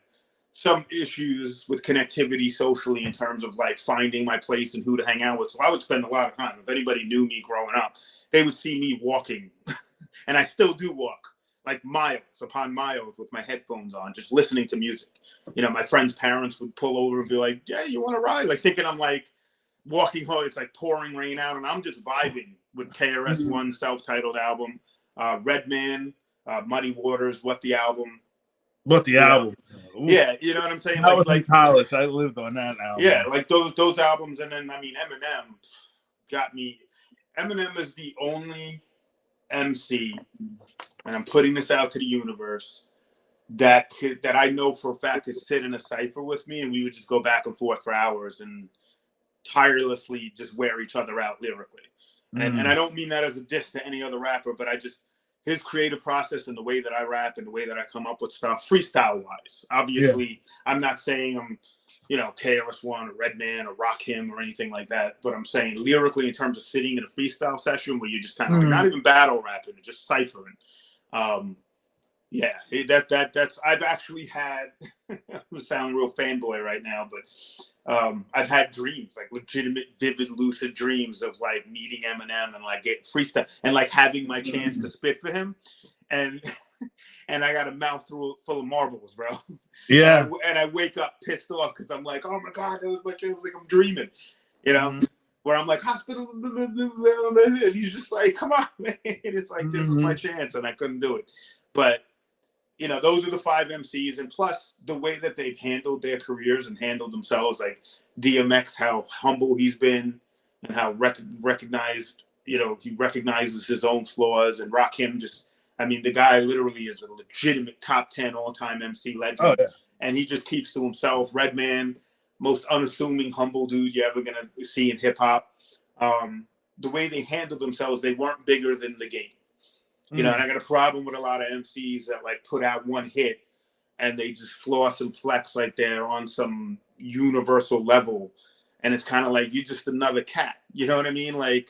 some issues with connectivity socially in terms of like finding my place and who to hang out with. So I would spend a lot of time. If anybody knew me growing up, they would see me walking, and I still do walk like miles upon miles with my headphones on, just listening to music. You know, my friends' parents would pull over and be like, "Yeah, you want to ride?" Like thinking I'm like walking home. It's like pouring rain out, and I'm just vibing with KRS-One's self-titled album. Redman, Muddy Waters, What the Album. Yeah, you know what I'm saying? I was in college. I lived on that album. Yeah, like those albums. And then, I mean, Eminem got me. Eminem is the only MC, and I'm putting this out to the universe, that I know for a fact could sit in a cipher with me, and we would just go back and forth for hours and tirelessly just wear each other out lyrically. And I don't mean that as a diss to any other rapper, but I just, his creative process and the way that I rap and the way that I come up with stuff, freestyle wise. Yeah. Obviously, I'm not saying I'm, KRS-One or Redman or Rakim or anything like that, but I'm saying lyrically in terms of sitting in a freestyle session where you're just kind of like not even battle rapping, just ciphering. Yeah, that's I've actually had. I'm sounding real fanboy right now, but I've had dreams, like legitimate, vivid, lucid dreams of like meeting Eminem and like get freestyle and like having my chance to spit for him, and and I got a mouth full of marbles, bro. Yeah. And I wake up pissed off because I'm like, oh my god, that was my dream. It was like I'm dreaming, you know. Where I'm like hospital, and he's just like, come on, man. It's like this is my chance, and I couldn't do it, but. Those are the 5 MCs, and plus the way that they've handled their careers and handled themselves, like DMX, how humble he's been and how recognized, he recognizes his own flaws, and Rakim the guy literally is a legitimate top 10 all-time MC legend, and he just keeps to himself. Redman, most unassuming, humble dude you're ever going to see in hip-hop. The way they handled themselves, they weren't bigger than the game. And I got a problem with a lot of MCs that like put out one hit and they just floss and flex like they're on some universal level. And it's kind of like, you're just another cat. You know what I mean? Like,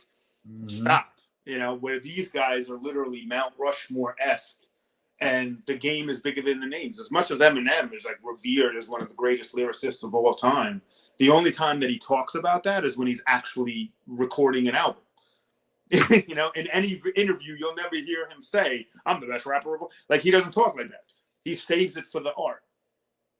stop. Where these guys are literally Mount Rushmore-esque and the game is bigger than the names. As much as Eminem is like revered as one of the greatest lyricists of all time, the only time that he talks about that is when he's actually recording an album. In any interview, you'll never hear him say, I'm the best rapper of all. Like, he doesn't talk like that. He saves it for the art.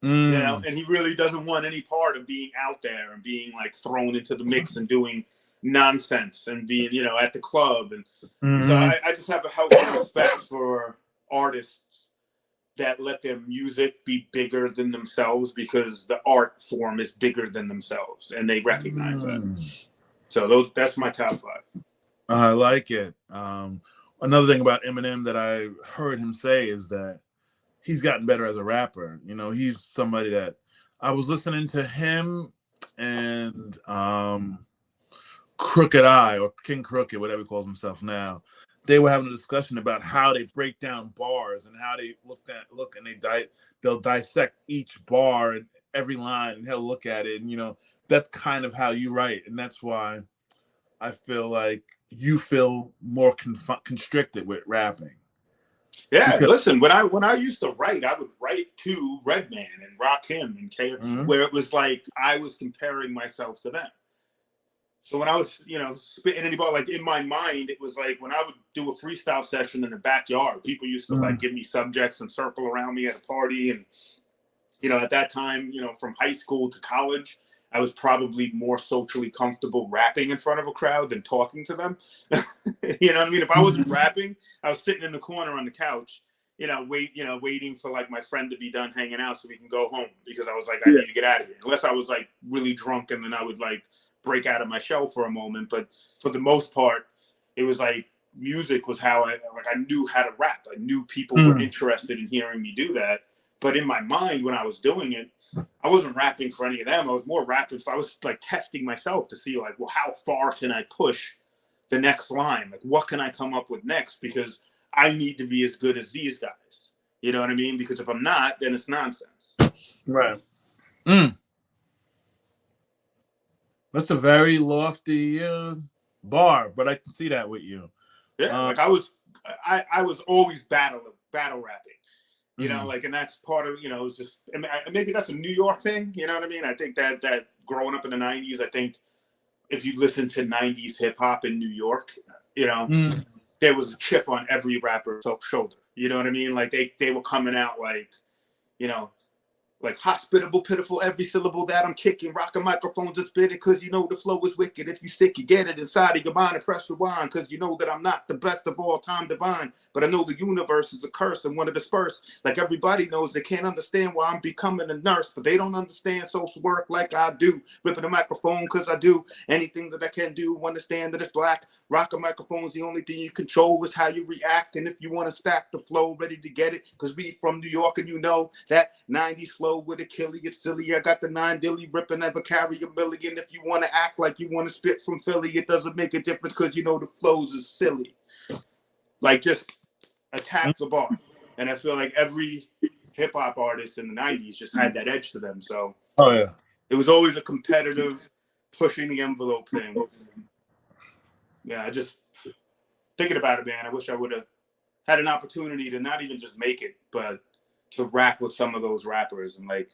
And he really doesn't want any part of being out there and being like thrown into the mix and doing nonsense and being, at the club. And so I just have a healthy respect for artists that let their music be bigger than themselves because the art form is bigger than themselves and they recognize that. So that's my top 5. I like it. Another thing about Eminem that I heard him say is that he's gotten better as a rapper. He's somebody that I was listening to him and Crooked Eye or King Crooked, whatever he calls himself now. They were having a discussion about how they break down bars and how they look and they'll dissect each bar and every line and he'll look at it. And, that's kind of how you write. And that's why I feel like you feel more constricted with rapping. Yeah, listen, when I used to write, I would write to Redman and Rakim and K, where it was like I was comparing myself to them. So when I was, spitting any ball, like in my mind, it was like when I would do a freestyle session in the backyard, people used to like give me subjects and circle around me at a party. And, at that time, from high school to college, I was probably more socially comfortable rapping in front of a crowd than talking to them. You know what I mean? If I wasn't rapping, I was sitting in the corner on the couch, waiting for like my friend to be done hanging out so we can go home because I was like, I need to get out of here. Unless I was like really drunk and then I would like break out of my shell for a moment. But for the most part, it was like music was how I knew how to rap. I knew people were interested in hearing me do that. But in my mind, when I was doing it, I wasn't rapping for any of them. I was more rapping. I was like testing myself to see like, well, how far can I push the next line? Like, what can I come up with next? Because I need to be as good as these guys. You know what I mean? Because if I'm not, then it's nonsense. Right. That's a very lofty bar, but I can see that with you. Yeah, like I was always battle rapping. And that's part of, it's just, maybe that's a New York thing. You know what I mean? I think that growing up in the 90s, I think if you listen to 90s hip hop in New York, there was a chip on every rapper's shoulder. You know what I mean? Like they were coming out like, like hospitable, pitiful, every syllable that I'm kicking, rocking microphones and spit it, cause the flow is wicked. If you stick, you get it inside of your mind and press rewind, cause that I'm not the best of all time divine, but I know the universe is a curse and want to disperse. Like everybody knows they can't understand why I'm becoming a nurse, but they don't understand social work like I do. Ripping the microphone cause I do anything that I can do, understand that it's black. Rocking microphones, the only thing you control is how you react. And if you want to stack the flow, ready to get it, because we from New York and that 90s flow with a killie, it's silly. I got the 9 dilly ripping, never carry a million. If you want to act like you want to spit from Philly, it doesn't make a difference because the flows is silly. Like just attack the bar. And I feel like every hip hop artist in the 90s just had that edge to them. So Oh yeah. it was always a competitive, pushing the envelope thing. Yeah, I just thinking about it, man. I wish I would have had an opportunity to not even just make it, but to rap with some of those rappers and like,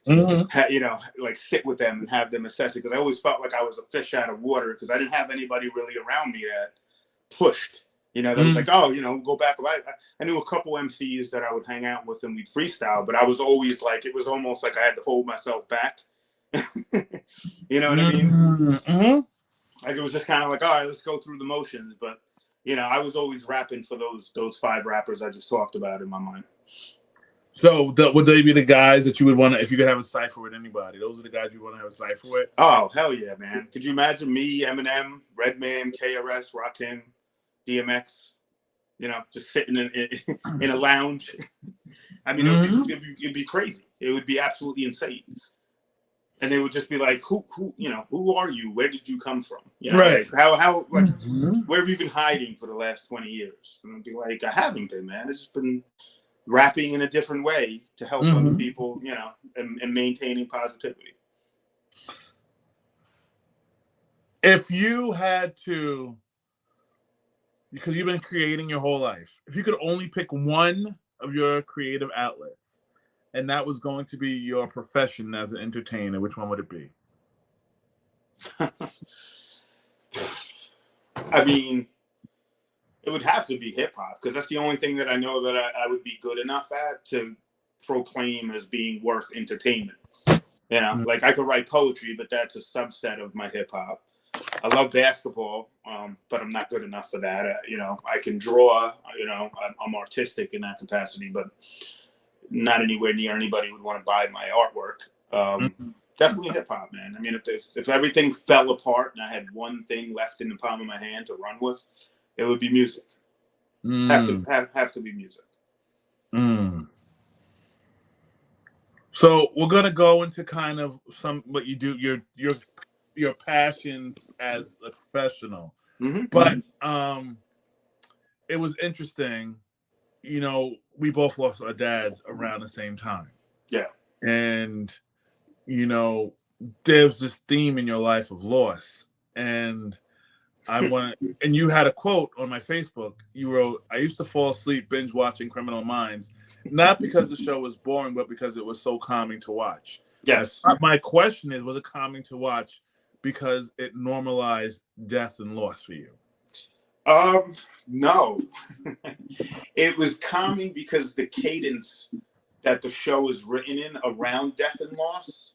like sit with them and have them assess it. Because I always felt like I was a fish out of water because I didn't have anybody really around me that pushed. That was like, oh, go back. I knew a couple MCs that I would hang out with and we'd freestyle, but I was always like, it was almost like I had to hold myself back. You know what I mean? Mm-hmm. Like it was just kind of like, all right, let's go through the motions. But I was always rapping for those 5 rappers I just talked about in my mind. So would they be the guys that you would want to, if you could have a cipher with anybody? Those are the guys you want to have a cipher with? Oh, hell yeah, man. Could you imagine me, Eminem, Redman, KRS, Rakim, DMX, just sitting in a lounge? I mean, it'd be crazy. It would be absolutely insane. And they would just be like, who are you? Where did you come from? Right. Like, how where have you been hiding for the last 20 years? And I'd be like, I haven't been, man. It's just been rapping in a different way to help other people, and maintaining positivity. If you had to, because you've been creating your whole life, if you could only pick one of your creative outlets, and that was going to be your profession as an entertainer, which one would it be? I mean, it would have to be hip hop because that's the only thing that I know that I would be good enough at to proclaim as being worth entertainment. Like I could write poetry, but that's a subset of my hip hop. I love basketball, but I'm not good enough for that. I can draw. I'm artistic in that capacity, but not anywhere near anybody would want to buy my artwork. Definitely hip hop, man. I mean, if everything fell apart and I had one thing left in the palm of my hand to run with, it would be music. Have to be music. So we're gonna go into kind of what you do, your passion as a professional. But it was interesting. We both lost our dads around the same time. Yeah. And there's this theme in your life of loss. And and you had a quote on my Facebook. You wrote, "I used to fall asleep binge watching Criminal Minds, not because the show was boring, but because it was so calming to watch." Yes. My question is, was it calming to watch because it normalized death and loss for you? No. It was calming because the cadence that the show is written in around death and loss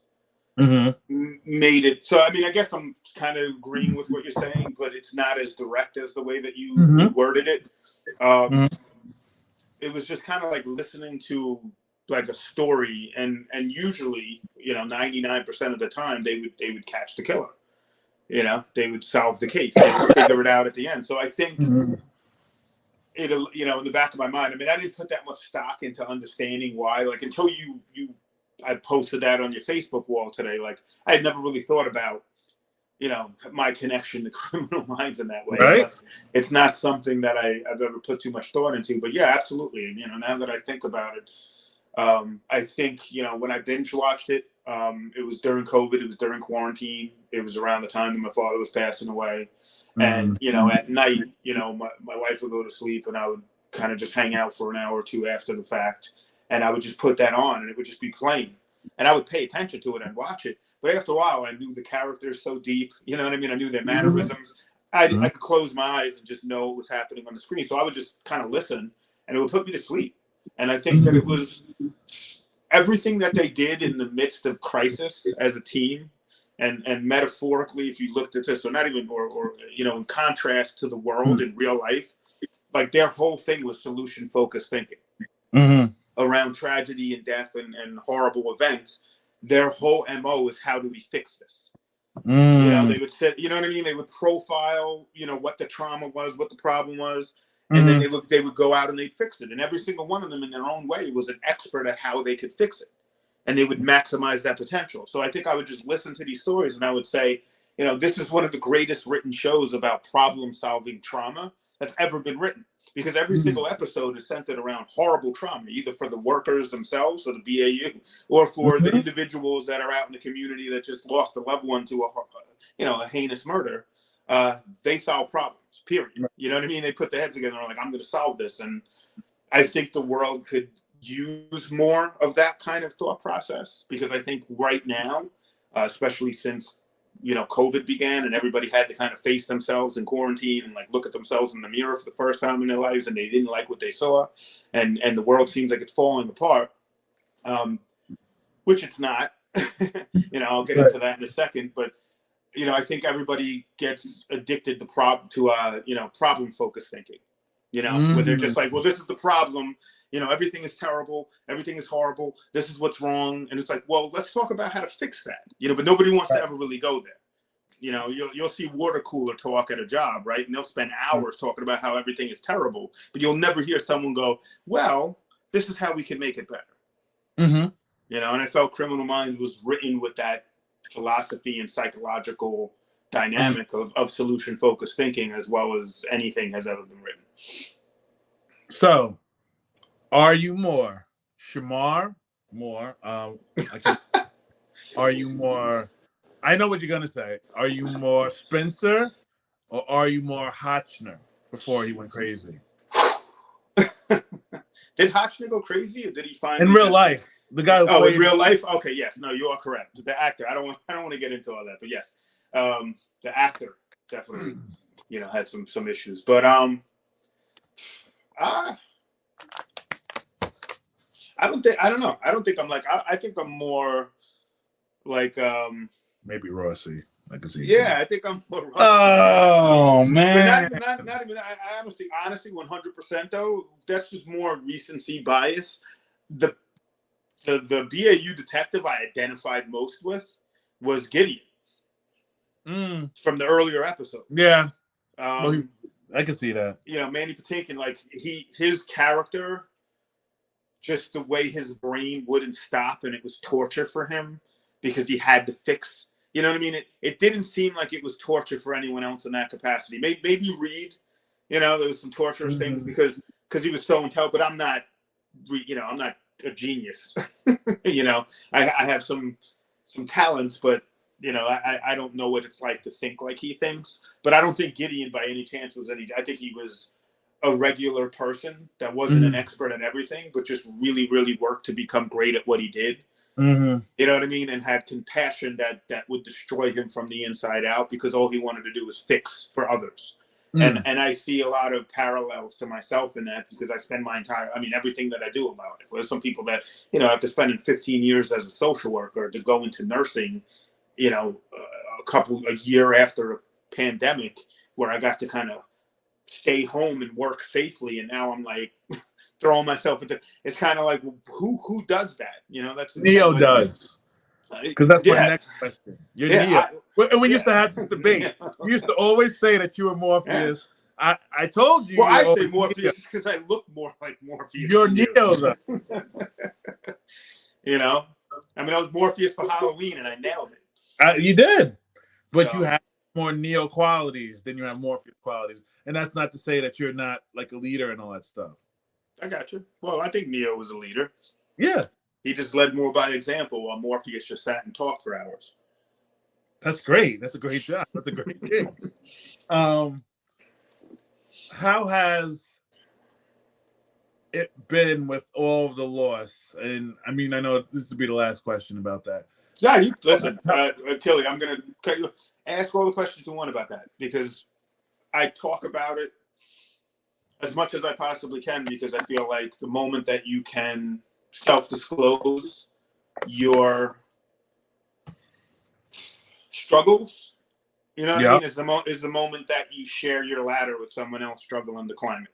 made it. So, I mean, I guess I'm kind of agreeing with what you're saying, but it's not as direct as the way that you worded it. It was just kind of like listening to like a story, and usually, 99% of the time they would catch the killer. They would solve the case. They would figure it out at the end. So I think it'll, in the back of my mind, I mean, I didn't put that much stock into understanding why, like until I posted that on your Facebook wall today. Like I had never really thought about, my connection to Criminal Minds in that way. Right. It's not something that I've ever put too much thought into, but yeah, absolutely. And, now that I think about it, I think, when I binge watched it, it was during COVID, it was during quarantine. It was around the time that my father was passing away. And, at night, my wife would go to sleep and I would kind of just hang out for an hour or two after the fact. And I would just put that on and it would just be playing. And I would pay attention to it and watch it. But after a while, I knew the characters so deep. You know what I mean? I knew their mannerisms. I could close my eyes and just know what was happening on the screen. So I would just kind of listen and it would put me to sleep. And I think that it was everything that they did in the midst of crisis as a team. And metaphorically, if you looked at this, or not even, or in contrast to the world in real life, like their whole thing was solution-focused thinking around tragedy and death and horrible events. Their whole MO is how do we fix this? They would say, you know what I mean? They would profile, what the trauma was, what the problem was, and then they would go out and they'd fix it. And every single one of them in their own way was an expert at how they could fix it. And they would maximize that potential. So I think I would just listen to these stories and I would say, this is one of the greatest written shows about problem-solving trauma that's ever been written, because every single episode is centered around horrible trauma, either for the workers themselves, or the BAU, or for the individuals that are out in the community that just lost a loved one to a heinous murder. They solve problems, period. You know what I mean? They put their heads together and are like, I'm going to solve this. And I think the world could use more of that kind of thought process, because I think right now, especially since COVID began and everybody had to kind of face themselves in quarantine and like look at themselves in the mirror for the first time in their lives, and they didn't like what they saw, and the world seems like it's falling apart, which it's not. I'll get into that in a second, but I think everybody gets addicted to problem focused thinking, where they're just like, well, this is the problem. Everything is terrible. Everything is horrible. This is what's wrong. And it's like, well, let's talk about how to fix that, but nobody wants to ever really go there. You'll see water cooler talk at a job, right? And they'll spend hours talking about how everything is terrible, but you'll never hear someone go, well, this is how we can make it better. And I felt Criminal Minds was written with that philosophy and psychological dynamic of solution-focused thinking, as well as anything has ever been written. So, are you more Shamar? Are you more? I know what you're gonna say. Are you more Spencer, or are you more Hoppner before he went crazy? Did Hoppner go crazy, or did he find in real life? The guy. In real life. Okay, yes. No, you are correct. The actor. I don't want to get into all that, but yes, the actor definitely, had some issues. But I don't know. I don't think I'm like. I think I'm more like maybe Rossi. I can see. Yeah, I think I'm more Rossi. Oh man. But not even. I honestly, 100% though. That's just more recency bias. The BAU detective I identified most with was Gideon from the earlier episode. Yeah. I can see that. Manny Patinkin, like his character, just the way his brain wouldn't stop, and it was torture for him because he had to fix. You know what I mean? It didn't seem like it was torture for anyone else in that capacity. Maybe Reed, there was some torturous things because he was so intelligent. But I'm not a genius. I have some talents, but I don't know what it's like to think like he thinks. But I don't think Gideon by any chance was any. I think he was a regular person that wasn't an expert at everything, but just really, really worked to become great at what he did. You know what I mean? And had compassion that would destroy him from the inside out, because all he wanted to do was fix for others. And I see a lot of parallels to myself in that, because I spend everything that I do in my life. There's some people that, after spending 15 years as a social worker to go into nursing, a year after a pandemic, where I got to kind of stay home and work safely. And now I'm like throwing myself into, it's kind of like, who does that? That's Neo does. Because that's my next question. You're Neo. And we used to have this debate. You used to always say that you were Morpheus. I told you. Well, I say Morpheus because I look more like Morpheus. You're Neo, though. I was Morpheus for Halloween, and I nailed it. You did. But you have more Neo qualities than you have Morpheus qualities. And that's not to say that you're not like a leader and all that stuff. I got you. Well, I think Neo was a leader. Yeah. He just led more by example, while Morpheus just sat and talked for hours. That's great. That's a great job. That's a great gig. How has it been with all of the loss? And I know this will be the last question about that. Yeah, you listen, Kelly. I'm gonna ask all the questions you want about that, because I talk about it as much as I possibly can, because I feel like the moment that you can self-disclose your struggles, what I mean, is the moment that you share your ladder with someone else struggling to climb it.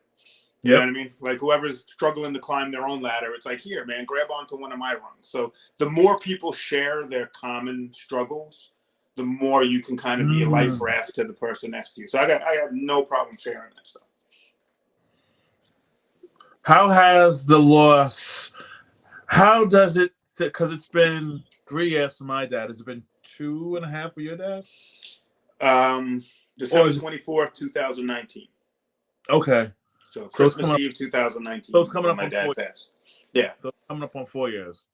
You know what I mean? Like whoever's struggling to climb their own ladder, it's like, here, man, grab onto one of my rungs. So the more people share their common struggles, the more you can kind of be a life raft to the person next to you. So I have no problem sharing that stuff. How has the loss? How does it? Because it's been 3 years for my dad. Has it been 2.5 for your dad? December 24th, 2019. Okay. So So it's Christmas coming up. Eve So it's 2019 is coming when up my on 4. dad passed. Yeah. So it's coming up on 4 years.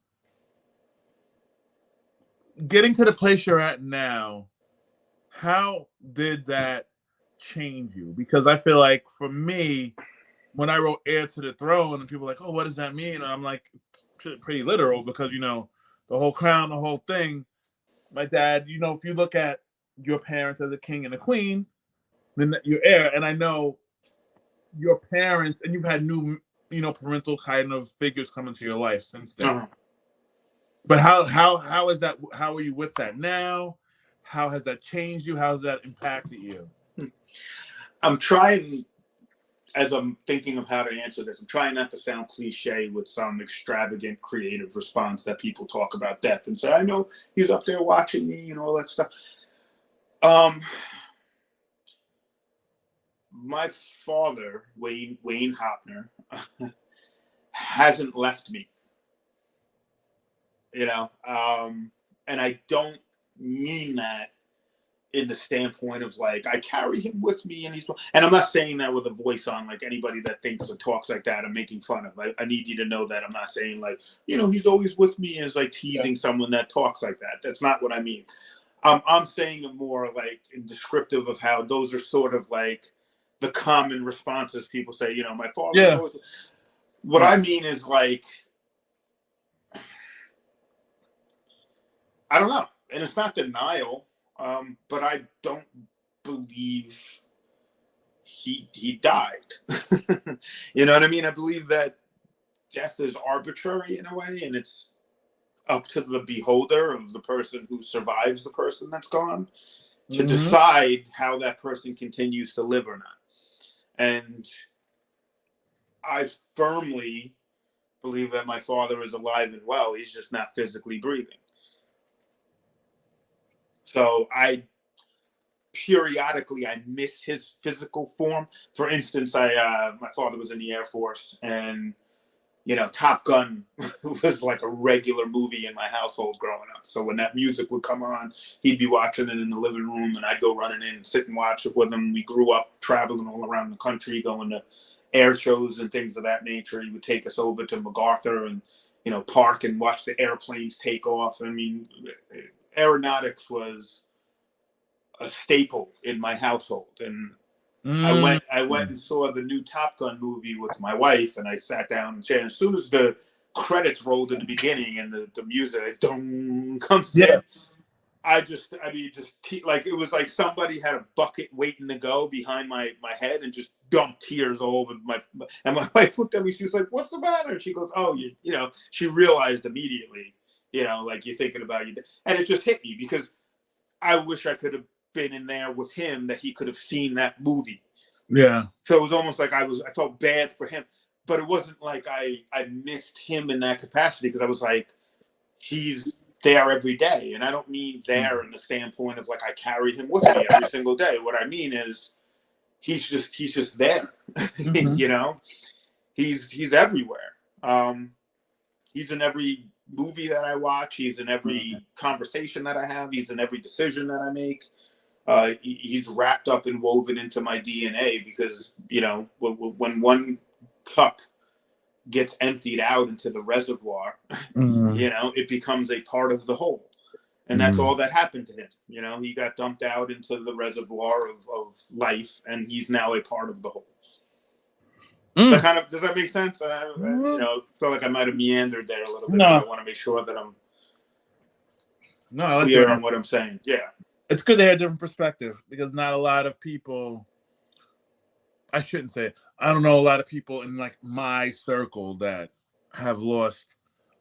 Getting to the place you're at now, how did that change you? Because I feel like for me, when I wrote "Heir to the Throne," and people were like, "Oh, what does that mean?" And I'm like, pretty literal because the whole crown, the whole thing. My dad, if you look at your parents as a king and a queen, then you're heir. And I know your parents, and you've had new, parental kind of figures come into your life since then. Uh-huh. But how is that? How are you with that now? How has that changed you? How has that impacted you? I'm trying, as I'm thinking of how to answer this, I'm trying not to sound cliche with some extravagant creative response that people talk about death and say, I know he's up there watching me and all that stuff. My father, Wayne Hoppner, hasn't left me, and I don't mean that in the standpoint of like I carry him with me and I'm not saying that with a voice on like anybody that thinks or talks like that I'm making fun of. I need you to know that I'm not saying like he's always with me as like teasing someone that talks like that. That's not what I mean. I'm saying it more like in descriptive of how those are sort of like the common responses people say, my father is always. What I mean is like I don't know, and it's not denial. But I don't believe he died. You know what I mean? I believe that death is arbitrary in a way, and it's up to the beholder of the person who survives the person that's gone to decide how that person continues to live or not. And I firmly believe that my father is alive and well. He's just not physically breathing. So periodically I miss his physical form. For instance, my father was in the Air Force, and Top Gun was like a regular movie in my household growing up. So when that music would come on, he'd be watching it in the living room, and I'd go running in and sit and watch it with him. We grew up traveling all around the country, going to air shows and things of that nature. He would take us over to MacArthur and park and watch the airplanes take off. I mean, aeronautics was a staple in my household. And I went and saw the new Top Gun movie with my wife, and I sat down and chatted. As soon as the credits rolled in the beginning and the music comes in, just like it was like somebody had a bucket waiting to go behind my head and just dumped tears all over and my wife looked at me. She was like, "What's the matter?" She goes, "Oh, she realized immediately, like you're thinking about you," and it just hit me because I wish I could have been in there with him, that he could have seen that movie. Yeah. So it was almost like I felt bad for him, but it wasn't like I missed him in that capacity, because I was like, he's there every day. And I don't mean there in the standpoint of like I carry him with me every single day. What I mean is he's just there. He's everywhere. He's in every movie that I watch. He's in every conversation that I have. He's in every decision that I make. He's wrapped up and woven into my DNA, because when one cup gets emptied out into the reservoir, it becomes a part of the whole. And that's all that happened to him. He got dumped out into the reservoir of life, and he's now a part of the whole. So does that make sense? I feel like I might have meandered there a little bit, but I want to make sure that I'm clear on what I'm saying. Yeah. It's good to have a different perspective, because not a lot of people, I shouldn't say it, I don't know a lot of people in like my circle that have lost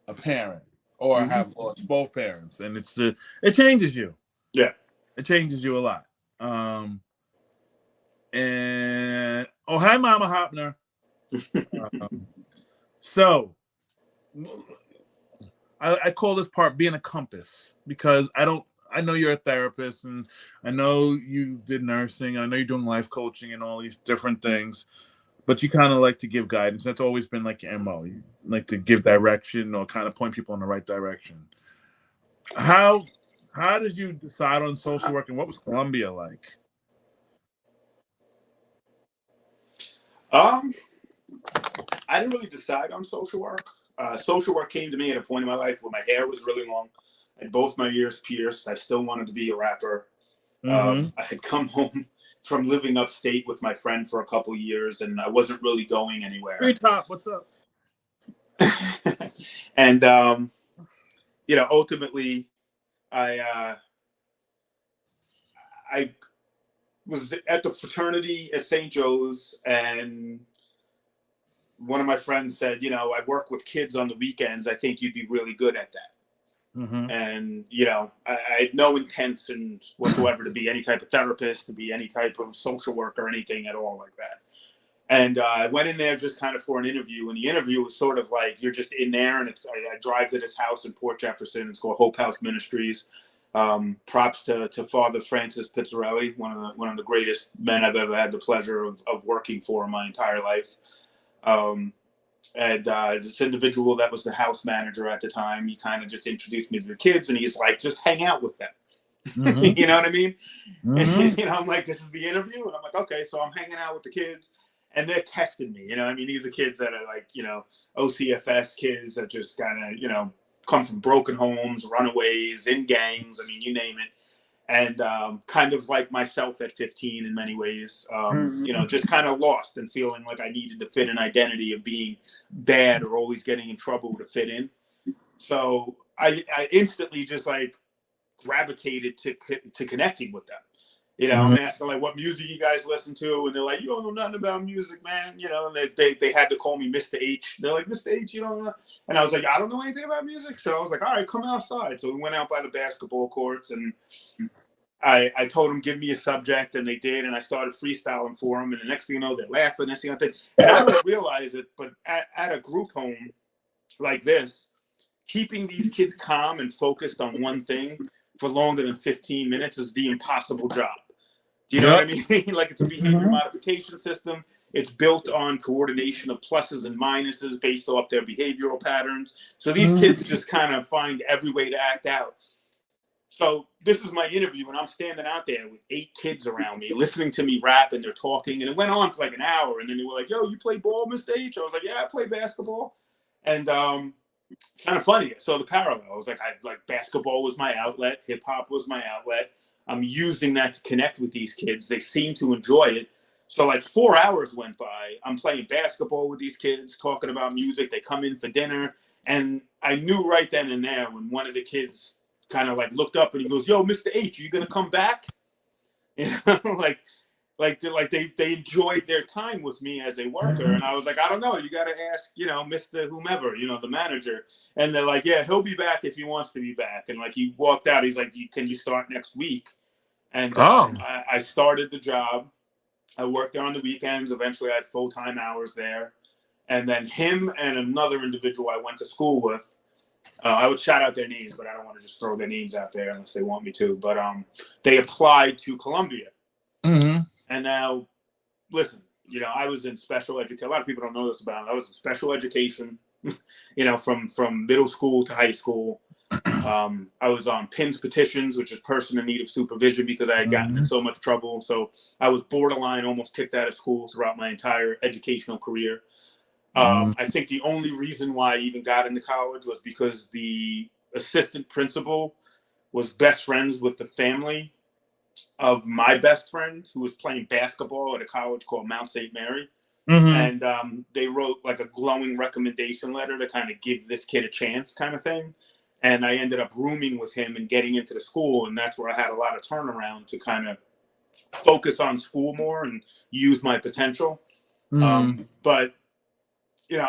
a parent or have lost both parents, and it changes you. Yeah. It changes you a lot. And hi, Mama Hoppner. So I call this part being a compass, because I know you're a therapist, and I know you did nursing. I know you're doing life coaching and all these different things, but you kind of like to give guidance. That's always been like your MO. You like to give direction or kind of point people in the right direction. How did you decide on social work, and what was Columbia like? Um, I didn't really decide on social work. Social work came to me at a point in my life where my hair was really long and both my ears pierced. I still wanted to be a rapper. Mm-hmm. I had come home from living upstate with my friend for a couple years, and I wasn't really going anywhere. Free top, what's up? And ultimately, I I was at the fraternity at St. Joe's, and one of my friends said, I work with kids on the weekends. I think you'd be really good at that. Mm-hmm. And I had no intentions whatsoever to be any type of therapist, to be any type of social worker, or anything at all like that. And I went in there just kind of for an interview, and the interview was sort of like you're just in there, and I drive to this house in Port Jefferson. It's called Hope House Ministries. Props to Father Francis Pizzarelli, one of the greatest men I've ever had the pleasure of working for in my entire life. And this individual that was the house manager at the time, he kind of just introduced me to the kids, and he's like, just hang out with them. Mm-hmm. You know what I mean? Mm-hmm. And, I'm like, this is the interview? And I'm like, okay, so I'm hanging out with the kids, and they're testing me. These are kids that are like, OCFS kids that just kind of, come from broken homes, runaways, in gangs. You name it. And kind of like myself at 15 in many ways, just kind of lost and feeling like I needed to fit an identity of being bad or always getting in trouble to fit in. So I instantly just like gravitated to connecting with them. I'm asking like, what music you guys listen to? And they're like, you don't know nothing about music, man. And they had to call me Mr. H. They're like, Mr. H, you don't know? And I was like, I don't know anything about music. So I was like, all right, come outside. So we went out by the basketball courts, and I told them, give me a subject, and they did. And I started freestyling for them. And the next thing you know, they're laughing. Next thing I think, and I don't realize it, but at a group home like this, keeping these kids calm and focused on one thing for longer than 15 minutes is the impossible job. Do you know what I mean? Like, it's a behavior modification system. It's built on coordination of pluses and minuses based off their behavioral patterns. So these kids just kind of find every way to act out. So this is my interview, and I'm standing out there with 8 kids around me, listening to me rap, and they're talking. And it went on for like an hour. And then they were like, yo, you play ball, Mr. H? I was like, yeah, I play basketball. And kind of funny. So the parallel, I was like, basketball was my outlet. Hip hop was my outlet. I'm using that to connect with these kids. They seem to enjoy it. So like 4 hours went by. I'm playing basketball with these kids, talking about music. They come in for dinner. And I knew right then and there when one of the kids kind of like looked up and he goes, yo, Mr. H, are you going to come back? They enjoyed their time with me as a worker. And I was like, I don't know. You got to ask, Mr. Whomever, the manager. And they're like, yeah, he'll be back if he wants to be back. And like, he walked out. He's like, can you start next week? And I started the job. I worked there on the weekends. Eventually I had full-time hours there. And then him and another individual I went to school with, I would shout out their names, but I don't want to just throw their names out there unless they want me to. But they applied to Columbia. Mm-hmm. And now, listen, I was in special education. A lot of people don't know this about me. I was in special education, from middle school to high school. I was on PINS petitions, which is person in need of supervision, because I had gotten in so much trouble. So I was borderline, almost kicked out of school throughout my entire educational career. I think the only reason why I even got into college was because the assistant principal was best friends with the family of my best friend, who was playing basketball at a college called Mount St. Mary. Mm-hmm. And they wrote like a glowing recommendation letter to kind of give this kid a chance kind of thing. And I ended up rooming with him and getting into the school. And that's where I had a lot of turnaround to kind of focus on school more and use my potential. But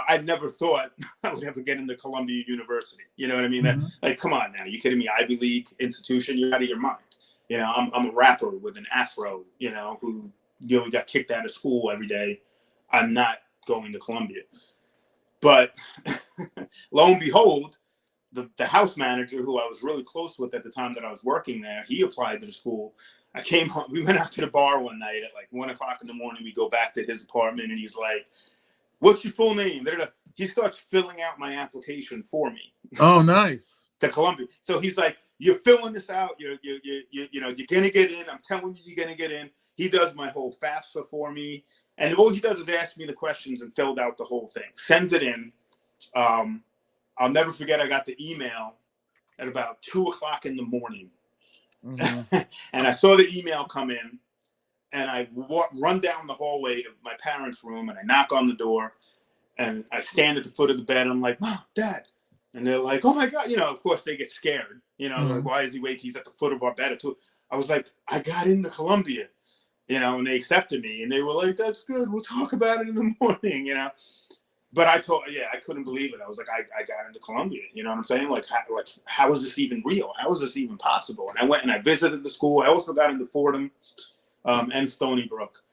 I never thought I would ever get into Columbia University. You know what I mean? Like, come on now. You kidding me? Ivy League institution? You're out of your mind. I'm a rapper with an afro, who got kicked out of school every day. I'm not going to Columbia. But lo and behold, the house manager, who I was really close with at the time that I was working there, he applied to the school. I came home. We went out to the bar one night at like 1:00 in the morning. We go back to his apartment, and he's like, what's your full name? He starts filling out my application for me. Oh, nice. To Columbia. So he's like, you're filling this out. You're gonna get in. I'm telling you, you're gonna get in. he does my whole FAFSA for me. And all he does is ask me the questions and filled out the whole thing. Sends it in. I'll never forget, I got the email at about 2:00 in the morning. Mm-hmm. And I saw the email come in, and I run down the hallway to my parents' room, and I knock on the door, and I stand at the foot of the bed, and I'm like, Mom, Dad. And they're like, oh my God, of course they get scared. Mm-hmm. Like, why is he waiting? He's at the foot of our bed. I was like, I got into Columbia, and they accepted me, and they were like, that's good. We'll talk about it in the morning, But I couldn't believe it. I was like, I got into Columbia. You know what I'm saying? Like, how is this even real? How is this even possible? And I went and I visited the school. I also got into Fordham and Stony Brook.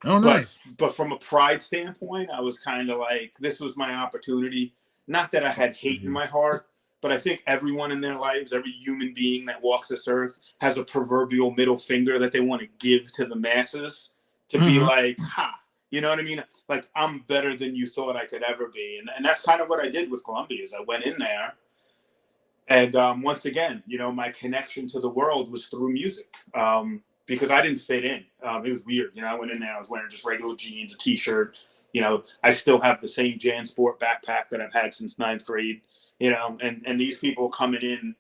Oh, nice. But from a pride standpoint, I was kind of like, this was my opportunity. Not that I had hate in my heart, but I think everyone in their lives, every human being that walks this earth has a proverbial middle finger that they want to give to the masses to be like, ha. You know what I mean? Like, I'm better than you thought I could ever be. And that's kind of what I did with Columbia is I went in there. And once again, my connection to the world was through music because I didn't fit in. It was weird. I went in there, I was wearing just regular jeans, a T-shirt. I still have the same JanSport backpack that I've had since 9th grade, and these people coming in,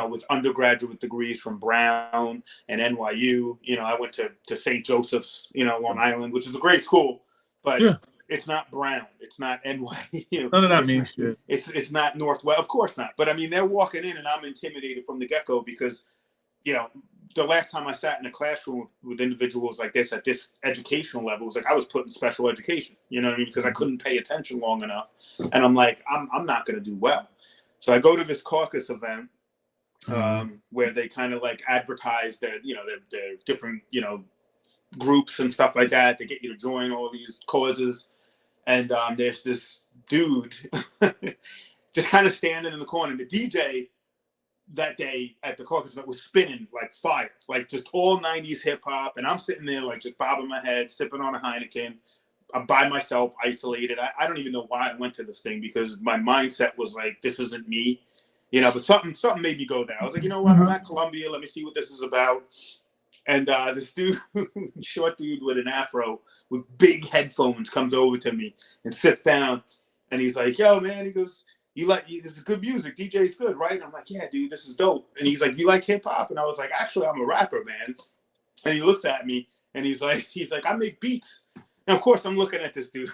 with undergraduate degrees from Brown and NYU. I went to St. Joseph's, Long Island, which is a great school, but it's not Brown. It's not NYU. None of that means shit. It's not Northwest. Of course not. But I mean, they're walking in and I'm intimidated from the get-go because, the last time I sat in a classroom with individuals like this at this educational level, it was like I was put in special education, you know what I mean? Because I couldn't pay attention long enough. And I'm like, I'm not going to do well. So I go to this caucus event where they kind of like advertise their different, groups and stuff like that. They get you to join all these causes. And there's this dude just kind of standing in the corner. The DJ that day at the caucus event was spinning like fire, like just all 90s hip hop. And I'm sitting there like just bobbing my head, sipping on a Heineken. I'm by myself, isolated. I don't even know why I went to this thing because my mindset was like, this isn't me. But something made me go there. I was like, you know what? I'm at Columbia. Let me see what this is about. And this dude, short dude with an afro with big headphones comes over to me and sits down. And he's like, yo, man, he goes, this is good music. DJ's good, right? And I'm like, yeah, dude, this is dope. And he's like, you like hip hop? And I was like, actually, I'm a rapper, man. And he looks at me and he's like, I make beats. And of course, I'm looking at this dude,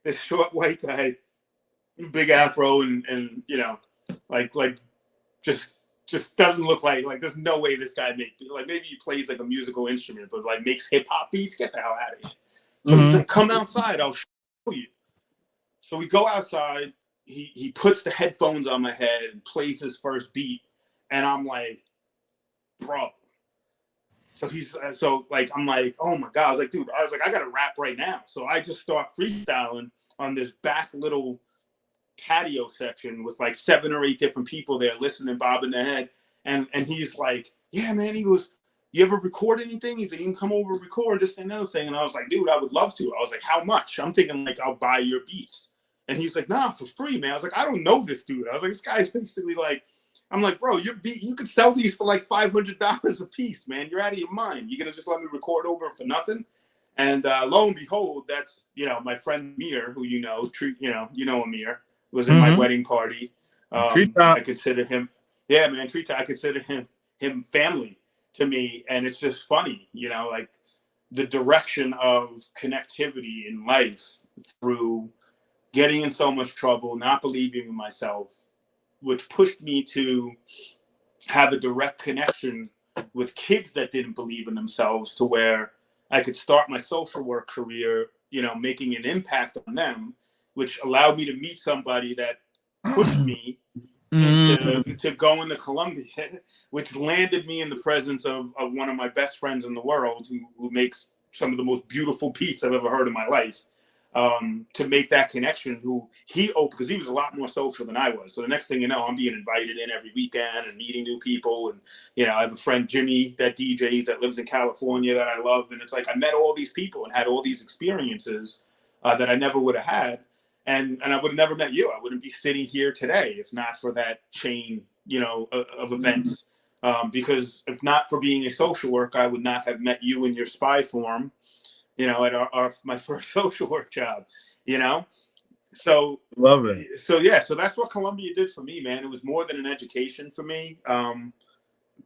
this short white guy, big afro, and like just doesn't look like there's no way this guy makes like maybe he plays like a musical instrument, but like makes hip hop beats. Get the hell out of here! So he's like, come outside, I'll show you. So we go outside. He puts the headphones on my head and plays his first beat, and I'm like, bro. So I'm like, oh my God. I was like, dude, I gotta rap right now. So I just start freestyling on this back little patio section with like 7 or 8 different people there listening, bobbing their head. And he's like, yeah, man. He goes, you ever record anything? He's like, you can come over and record this and another thing. And I was like, dude, I would love to. I was like, how much? I'm thinking like, I'll buy your beats. And he's like, nah, for free, man. I was like, I don't know this dude. I was like, this guy's basically like, I'm like, bro, you could sell these for like $500 a piece, man. You're out of your mind. You're going to just let me record over for nothing? And lo and behold, that's, my friend Amir, who Amir, was in my wedding party. I consider him, yeah, man, Treetop, I consider him family to me. And it's just funny, like the direction of connectivity in life through getting in so much trouble, not believing in myself, which pushed me to have a direct connection with kids that didn't believe in themselves to where I could start my social work career, making an impact on them, which allowed me to meet somebody that pushed me to go into Columbia, which landed me in the presence of one of my best friends in the world who makes some of the most beautiful beats I've ever heard in my life. To make that connection, because he was a lot more social than I was. So the next thing you know, I'm being invited in every weekend and meeting new people. And, I have a friend, Jimmy, that DJs that lives in California that I love. And it's like, I met all these people and had all these experiences that I never would have had. And I would have never met you. I wouldn't be sitting here today if not for that chain, of events. Because if not for being a social worker, I would not have met you in your spy form, at my first social work job, you know? So, Love it. so that's what Columbia did for me, man. It was more than an education for me.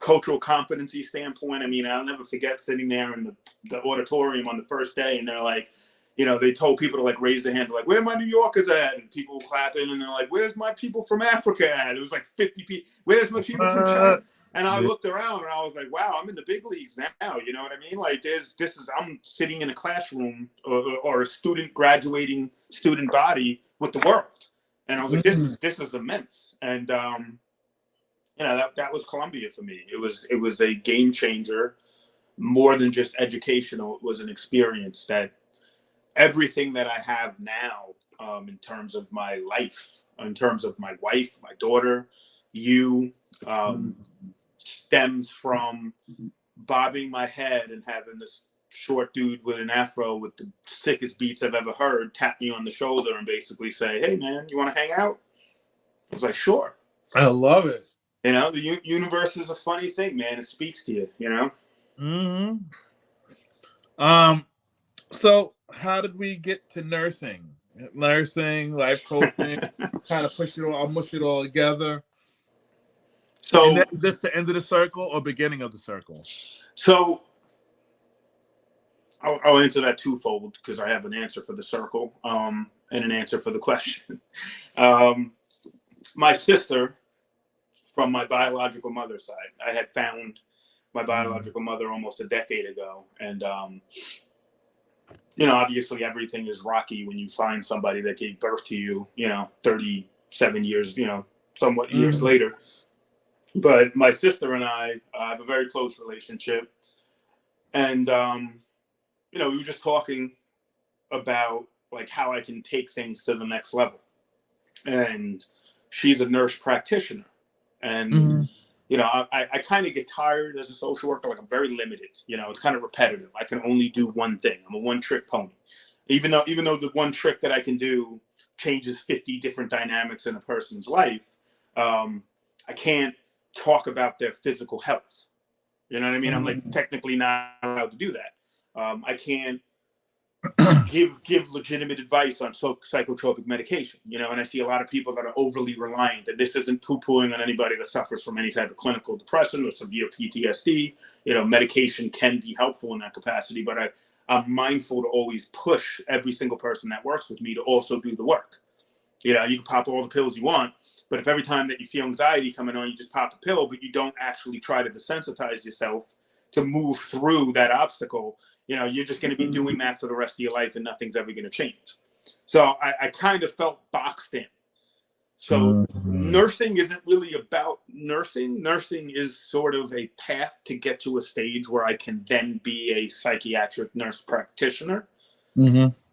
Cultural competency standpoint. I mean, I'll never forget sitting there in the auditorium on the first day, and they're like, they told people to like raise their hand, like, where are my New Yorkers at? And people were clapping, and they're like, where's my people from Africa at? It was like 50 people. Where's my people from China? And I looked around and I was like, wow, I'm in the big leagues now. You know what I mean? Like I'm sitting in a classroom or a graduating student body with the world. And I was like, this is immense. And, that was Columbia for me. It was a game changer, more than just educational. It was an experience that everything that I have now, in terms of my life, in terms of my wife, my daughter, stems from bobbing my head and having this short dude with an afro with the sickest beats I've ever heard tap me on the shoulder and basically say, hey man, you want to hang out? I was like, sure. I love it. The universe is a funny thing, man. It speaks to you, So how did we get to nursing, life coaching, kind of mush it all together? So, and is this the end of the circle or beginning of the circle? So I'll answer that twofold because I have an answer for the circle, and an answer for the question. My sister, from my biological mother's side, I had found my biological mother almost a decade ago. And, obviously everything is rocky when you find somebody that gave birth to you, 37 years, somewhat years later. But my sister and I have a very close relationship. And, we were just talking about like how I can take things to the next level. And she's a nurse practitioner. And, I kind of get tired as a social worker. Like I'm very limited, it's kind of repetitive. I can only do one thing. I'm a one-trick pony. Even though the one trick that I can do changes 50 different dynamics in a person's life, I can't talk about their physical health. You know what I mean? I'm like technically not allowed to do that. I can't give legitimate advice on psychotropic medication, and I see a lot of people that are overly reliant, and this isn't poo-pooing on anybody that suffers from any type of clinical depression or severe PTSD. Medication can be helpful in that capacity, but I'm mindful to always push every single person that works with me to also do the work. You can pop all the pills you want, but if every time that you feel anxiety coming on, you just pop the pill, but you don't actually try to desensitize yourself to move through that obstacle, you're just going to be doing that for the rest of your life and nothing's ever going to change. So I kind of felt boxed in. So nursing isn't really about nursing. Nursing is sort of a path to get to a stage where I can then be a psychiatric nurse practitioner.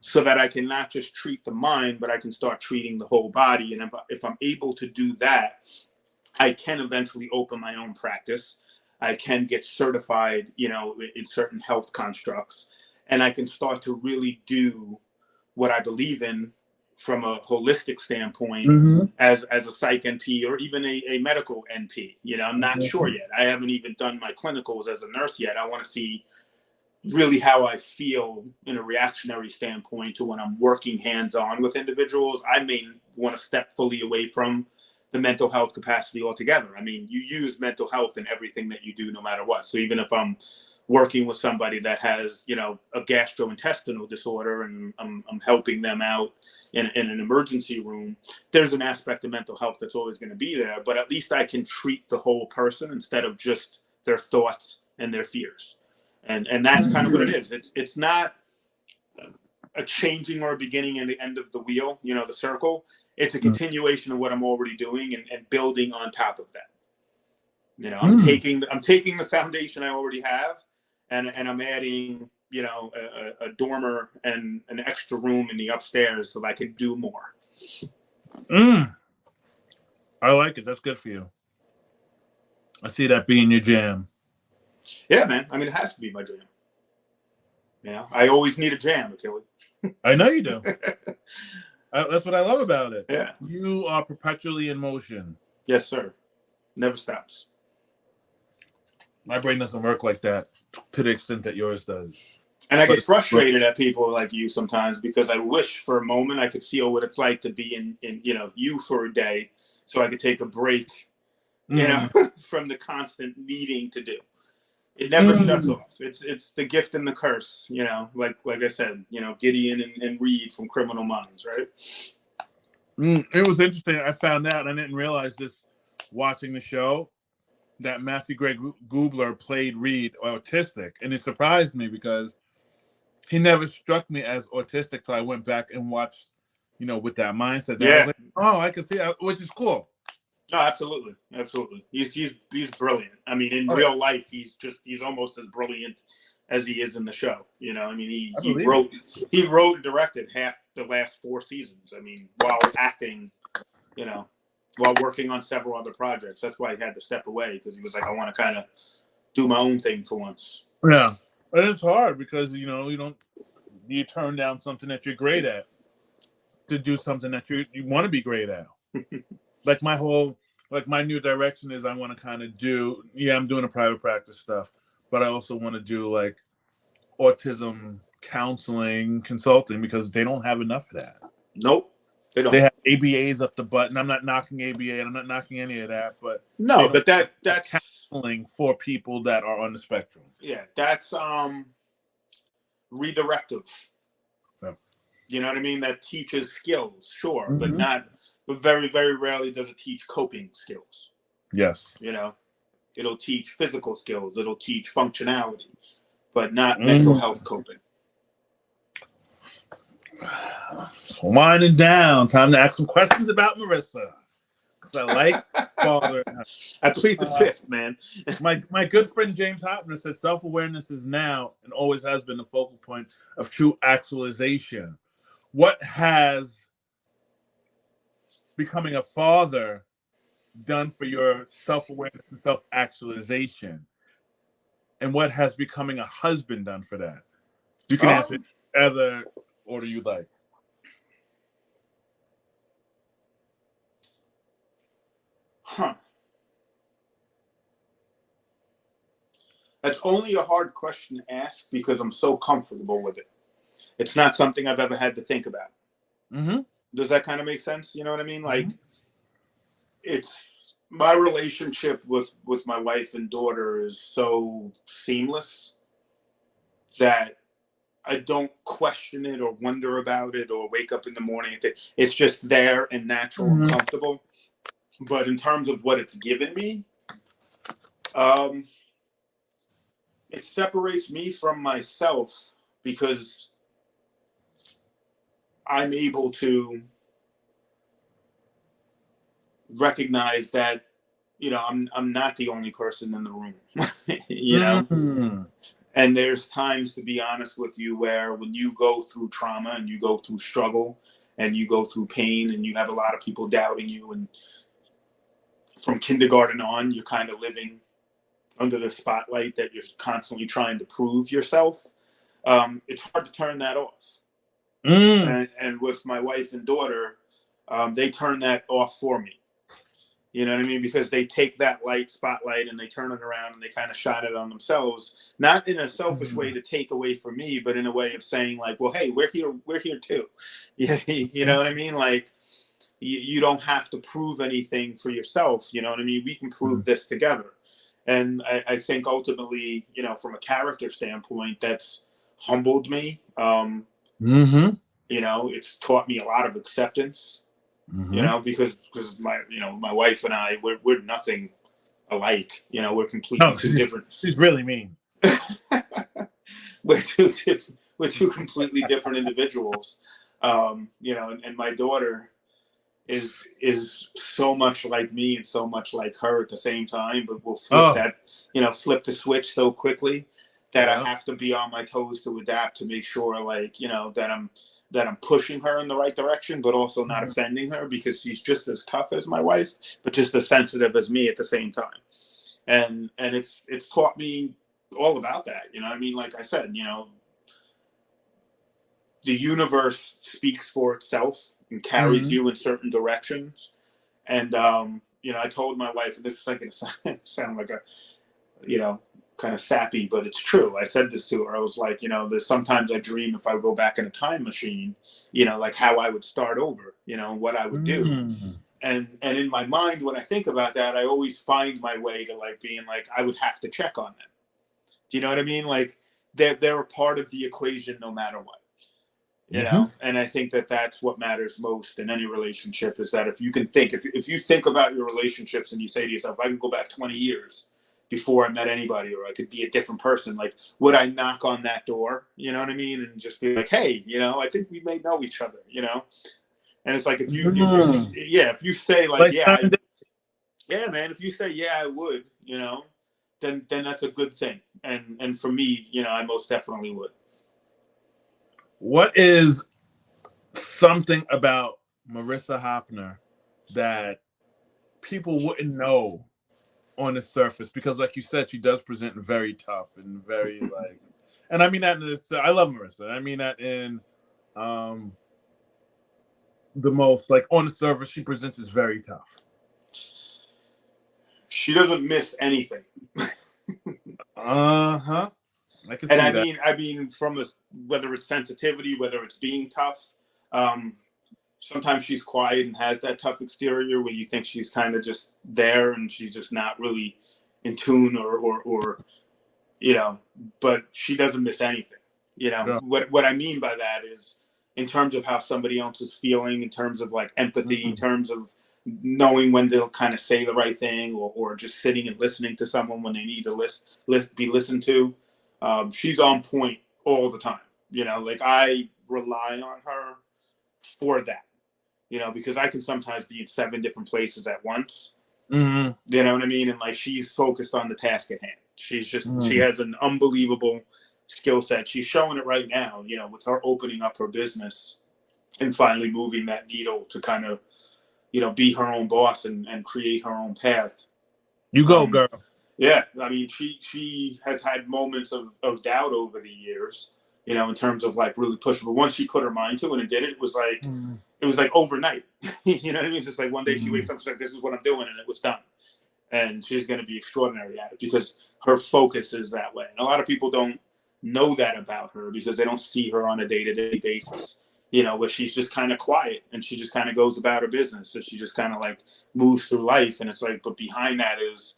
So that I can not just treat the mind, but I can start treating the whole body. And if I'm able to do that, I can eventually open my own practice. I can get certified, in certain health constructs, and I can start to really do what I believe in from a holistic standpoint as a psych NP or even a medical NP. I'm not sure yet. I haven't even done my clinicals as a nurse yet. I want to see really how I feel in a reactionary standpoint to when I'm working hands-on with individuals. I may want to step fully away from the mental health capacity altogether. I mean, you use mental health in everything that you do, no matter what. So even if I'm working with somebody that has, a gastrointestinal disorder and I'm helping them out in an emergency room, there's an aspect of mental health that's always going to be there, but at least I can treat the whole person instead of just their thoughts and their fears. And that's kind of what it is. It's not a changing or a beginning and the end of the wheel, the circle. It's a continuation of what I'm already doing and building on top of that. I'm taking the foundation I already have and I'm adding, a dormer and an extra room in the upstairs so I can do more. I like it. That's good for you. I see that being your jam. Yeah, man. I mean, it has to be my jam. I always need a jam, Achilles. I know you do. That's what I love about it. Yeah. You are perpetually in motion. Yes, sir. Never stops. My brain doesn't work like that to the extent that yours does. And I But get frustrated at people like you sometimes because I wish for a moment I could feel what it's like to be in you for a day, so I could take a break, mm, from the constant needing to do. It never shuts mm, off. It's the gift and the curse, like I said, Gideon and Reed from Criminal Minds, right? it was interesting. I found out, I didn't realize this watching the show, that Matthew Gray Gubler played Reed autistic. And it surprised me because he never struck me as autistic till I went back and watched, with that mindset that I was Yeah. like, oh, I can see that, which is cool. No, absolutely, absolutely. He's brilliant. I mean, in Oh, yeah, real life, he's almost as brilliant as he is in the show. I mean, he I he believe it. wrote he wrote and directed half the last 4 seasons. I mean, while acting, you know, while working on several other projects. That's why he had to step away because he was like, I want to kind of do my own thing for once. Yeah. But it's hard because, you turn down something that you're great at to do something that you want to be great at. Like my new direction is I want to kind of I'm doing a private practice stuff, but I also want to do like autism counseling consulting because they don't have enough of that. Nope, they They don't. have ABAs up the butt, and I'm not knocking ABA, and I'm not knocking any of that, but they No, don't but have that's counseling for people that are on the spectrum. that's redirective. Yeah. You know what I mean? That teaches skills, sure, but Mm-hmm. not. But very, very rarely does it teach coping skills. Yes. It'll teach physical skills. It'll teach functionality, but not mental Mm. health coping. So winding down, time to ask some questions about Marissa because I like father. I plead the fifth, man. My good friend James Hoppner said self-awareness is now and always has been the focal point of true actualization. What has becoming a father done for your self-awareness and self-actualization? And what has becoming a husband done for that? You can answer Um, either order you like. huh. That's only a hard question to ask because I'm so comfortable with it. It's not something I've ever had to think about. Mm-hmm. Does that kind of make sense? You know what I mean? Mm-hmm. Like, it's my relationship with my wife and daughter is so seamless that I don't question it or wonder about it or wake up in the morning. It's just there and natural and Mm-hmm. comfortable. But in terms of what it's given me, um, it separates me from myself because I'm able to recognize that I'm not the only person in the room. Mm-hmm. And there's times, to be honest with you, where when you go through trauma and you go through struggle and you go through pain and you have a lot of people doubting you, and from kindergarten on you're kind of living under the spotlight that you're constantly trying to prove yourself. It's hard to turn that off. Mm. And with my wife and daughter, they turn that off for me. You know what I mean? Because they take that spotlight and they turn it around and they kind of shine it on themselves, not in a selfish way to take away from me, but in a way of saying like, well, hey, we're here too. You know what I mean? Like, you don't have to prove anything for yourself. You know what I mean? We can prove this together. And I think ultimately, from a character standpoint, that's humbled me. Mm-hmm. It's taught me a lot of acceptance. Mm-hmm. Because my wife and I, we're nothing alike. We're completely No, two different. she's really mean. We're two completely different individuals. And my daughter is so much like me and so much like her at the same time, but we'll Oh, flip the switch so quickly that I yeah. have to be on my toes to adapt to make sure, like, that I'm pushing her in the right direction, but also not offending her because she's just as tough as my wife, but just as sensitive as me at the same time. And it's taught me all about that. I mean, like I said, the universe speaks for itself and carries Mm-hmm. you in certain directions. And I told my wife, and this is like going to sound like a kind of sappy, but it's true. I said this to her. I was like, there's sometimes I dream if I go back in a time machine, like how I would start over, what I would do. Mm. And in my mind, when I think about that, I always find my way to like being like, I would have to check on them. Do you know what I mean? Like they're a part of the equation no matter what. And I think that that's what matters most in any relationship, is that if you can think, if you think about your relationships and you say to yourself, I can go back 20 years before I met anybody, or I could be a different person, like, would I knock on that door, you know what I mean, and just be like, hey, I think we may know each other, and it's like, if you say like, Like, yeah, man, if you say, yeah, I would, then that's a good thing. And for me, I most definitely would. what is something about Marissa Hoppner that people wouldn't know on the surface? Because, like you said, she does present very tough and very like, and I mean that in this. I love Marissa. I mean that in the most, like, on the surface, she presents as very tough. She doesn't miss anything. I can And see that. I mean, from whether it's sensitivity, whether it's being tough. Sometimes she's quiet and has that tough exterior where you think she's kind of just there and she's just not really in tune, or but she doesn't miss anything. Yeah. What I mean by that is, in terms of how somebody else is feeling, in terms of like empathy, in terms of knowing when they'll kind of say the right thing, or just sitting and listening to someone when they need to be listened to. She's on point all the time. Like I rely on her for that. Because I can sometimes be in 7 different places at once. Mm-hmm. You know what I mean? And like, she's focused on the task at hand. She has an unbelievable skill set. She's showing it right now, with her opening up her business and finally moving that needle to kind of, be her own boss and create her own path. You go, girl. Yeah. I mean, she has had moments of doubt over the years, in terms of like really pushing. But once she put her mind to it and did it, it was like overnight. You know what I mean? It's just like one day she wakes up, she's like, this is what I'm doing, and it was done. And she's going to be extraordinary at it because her focus is that way. And a lot of people don't know that about her because they don't see her on a day-to-day basis, where she's just kind of quiet and she just kind of goes about her business. So she just kind of like moves through life. And it's like, but behind that is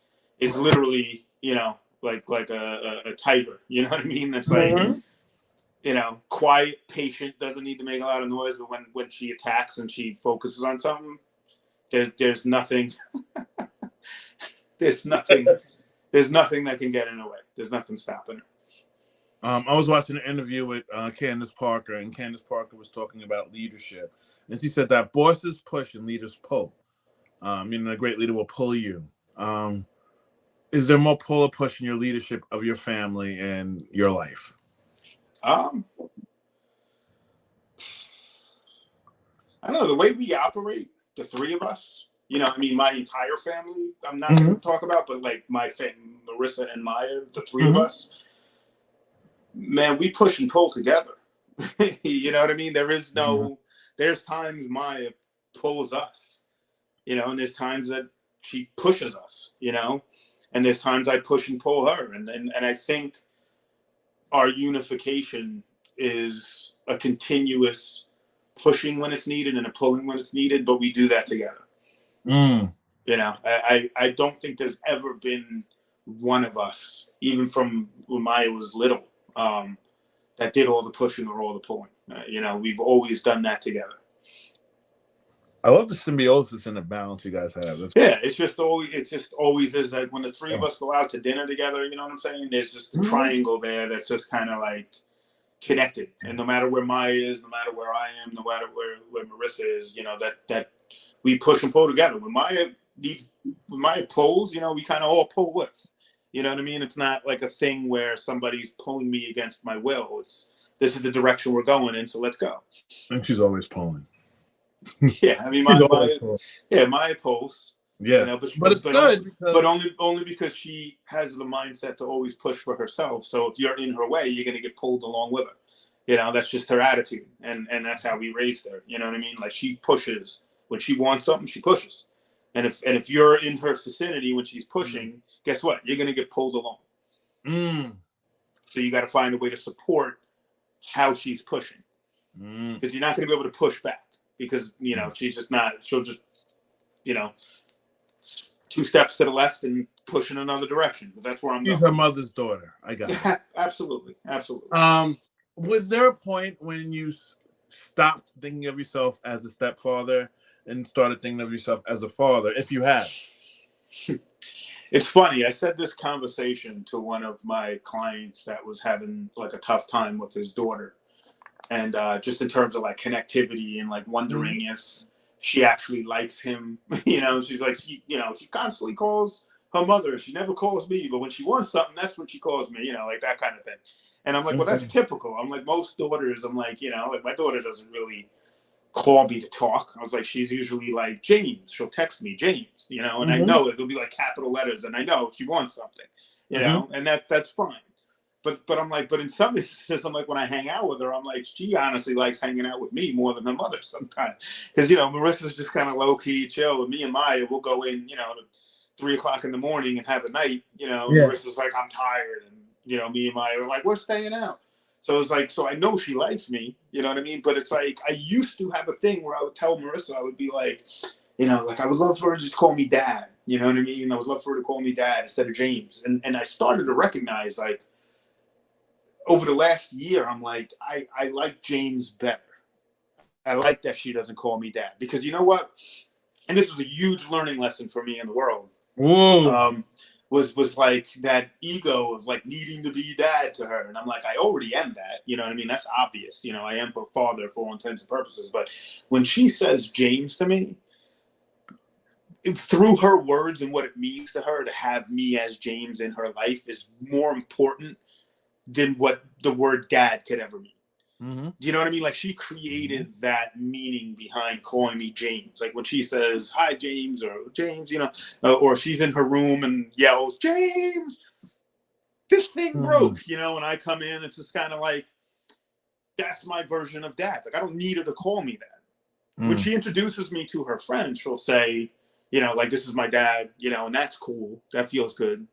literally, like a tiger, you know what I mean? That's like, quiet, patient, doesn't need to make a lot of noise, but when she attacks and she focuses on something, there's nothing there's nothing that can get in her way. There's nothing stopping her. I was watching an interview with Candace Parker, and Candace Parker was talking about leadership, and she said that bosses push and leaders pull. A great leader will pull you. Is there more pull or push in your leadership of your family and your life? I don't know, the way we operate, the 3 of us, my entire family, I'm not going to talk about, but like my family, Marissa and Maya, the 3 of us, man, we push and pull together. You know what I mean? There's times Maya pulls us, and there's times that she pushes us, and there's times I push and pull her. And I think our unification is a continuous pushing when it's needed and a pulling when it's needed, but we do that together. I don't think there's ever been one of us, even from when Maya was little, that did all the pushing or all the pulling. We've always done that together. I love the symbiosis and the balance you guys have. It's just always is like when the 3 of us go out to dinner together, you know what I'm saying? There's just a triangle there that's just kind of like connected. And no matter where Maya is, no matter where I am, no matter where Marissa is, that we push and pull together. When Maya pulls, we kind of all pull with. You know what I mean? It's not like a thing where somebody's pulling me against my will. This is the direction we're going in, so let's go. And she's always pulling. Yeah, I mean, Maya pulls. Yeah, but it's good but only because she has the mindset to always push for herself. So if you're in her way, you're gonna get pulled along with her. That's just her attitude, and that's how we raised her. You know what I mean? Like, she pushes when she wants something, she pushes. And if you're in her vicinity when she's pushing, guess what? You're gonna get pulled along. Mm. So you got to find a way to support how she's pushing, because you're not going to be able to push back, because she's just not. She'll just 2 steps to the left and push in another direction, because that's where I'm She's going. her mother's daughter. I got it. Yeah, absolutely. Was there a point when you stopped thinking of yourself as a stepfather and started thinking of yourself as a father, if you have? It's funny. I said this conversation to one of my clients that was having like a tough time with his daughter, and just in terms of like connectivity and like wondering if she actually likes him. She's like, she constantly calls her mother. She never calls me, but when she wants something, that's when she calls me. Like that kind of thing. And I'm like, well, that's typical. I'm like, most daughters. I'm like, like my daughter doesn't really call me to talk. I was like, she's usually like, James. She'll text me, James. And I know it'll be like capital letters, and I know she wants something. And that's fine. But I'm like, but in some instances, I'm like, when I hang out with her, I'm like, she honestly likes hanging out with me more than her mother sometimes. Because, Marissa's just kind of low key chill. With me and Maya, we'll go in, to 3:00 in the morning and have a night. Marissa's like, I'm tired. And, me and Maya are like, we're staying out. So it's like, so I know she likes me, you know what I mean? But it's like, I used to have a thing where I would tell Marissa, I would be like, like I would love for her to just call me dad. You know what I mean? I would love for her to call me dad instead of James. And I started to recognize, like, over the last year, I'm like, I like James better. I like that she doesn't call me dad, because you know what? And this was a huge learning lesson for me in the world. Was like that ego of like needing to be dad to her. And I'm like, I already am that. You know what I mean? That's obvious. I am her father for all intents and purposes. But when she says James to me, through her words and what it means to her to have me as James in her life is more important than what the word dad could ever mean. Do you know what I mean? Like, she created that meaning behind calling me James. Like when she says, hi, James, or James, or she's in her room and yells, James, this thing broke, and I come in, it's just kind of like, that's my version of dad. Like, I don't need her to call me that. When she introduces me to her friends, she'll say, like, this is my dad, and that's cool. That feels good.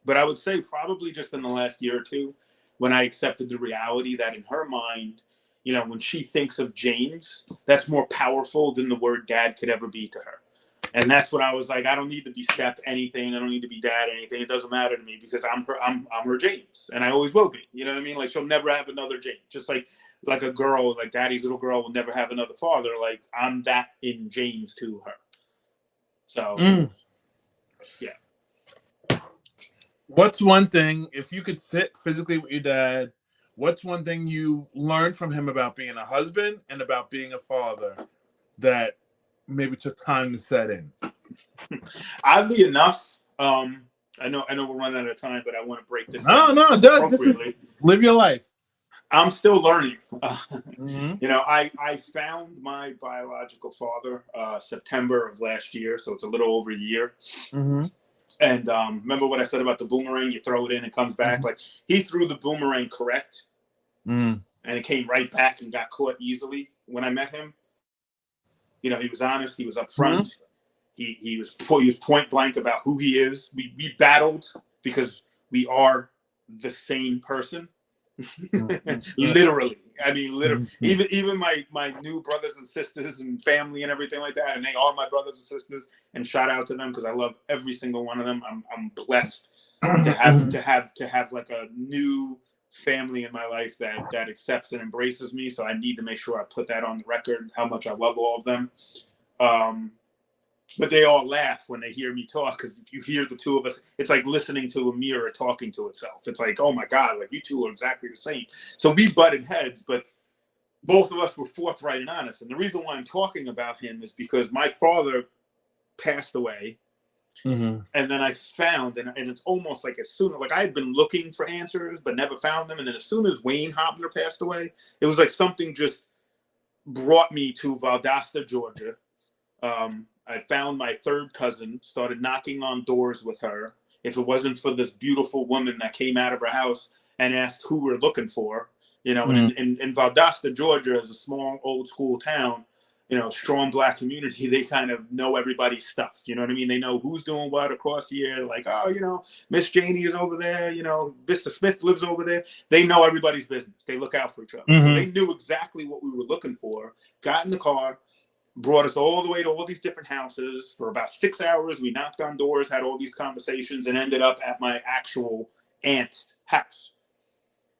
But I would say probably just in the last year or two, when I accepted the reality that in her mind, when she thinks of James, that's more powerful than the word dad could ever be to her. And that's when I was like, I don't need to be step anything. I don't need to be dad anything. It doesn't matter to me, because I'm her James, and I always will be. You know what I mean? Like, she'll never have another James. Just like a girl, like daddy's little girl will never have another father. Like, I'm that in James to her. So, yeah. What's one thing, if you could sit physically with your dad, what's one thing you learned from him about being a husband and about being a father that maybe took time to set in? Oddly enough, I know we're running out of time, but I want to break this down. No, appropriately. Live your life. I'm still learning. I found my biological father September of last year, so it's a little over a year. And remember what I said about the boomerang? You throw it in, it comes back. Like, he threw the boomerang correct, and it came right back and got caught easily when I met him. He was honest. He was upfront. He was point blank about who he is. We battled because we are the same person. Literally. I mean, literally. Even my new brothers and sisters and family and everything like that, and they are my brothers and sisters. And shout out to them, because I love every single one of them. I'm blessed to have like a new family in my life that accepts and embraces me. So I need to make sure I put that on the record, how much I love all of them. But they all laugh when they hear me talk, because if you hear the two of us, it's like listening to a mirror talking to itself. It's like, oh my God, like, you two are exactly the same. So we butted heads, but both of us were forthright and honest. And the reason why I'm talking about him is because my father passed away. And then I found, and it's almost like as soon, like, I had been looking for answers, but never found them. And then as soon as Wayne Hoppner passed away, it was like something just brought me to Valdosta, Georgia. I found my third cousin, started knocking on doors with her. If it wasn't for this beautiful woman that came out of her house and asked who we're looking for, and in Valdosta, Georgia, is a small old school town. strong Black community, they kind of know everybody's stuff. You know what I mean? They know who's doing what across the year. Like, oh, Miss Janie is over there. Mr. Smith lives over there. They know everybody's business. They look out for each other. Mm-hmm. So they knew exactly what we were looking for. Got in the car, brought us all the way to all these different houses for about 6 hours. We knocked on doors, had all these conversations, and ended up at my actual aunt's house,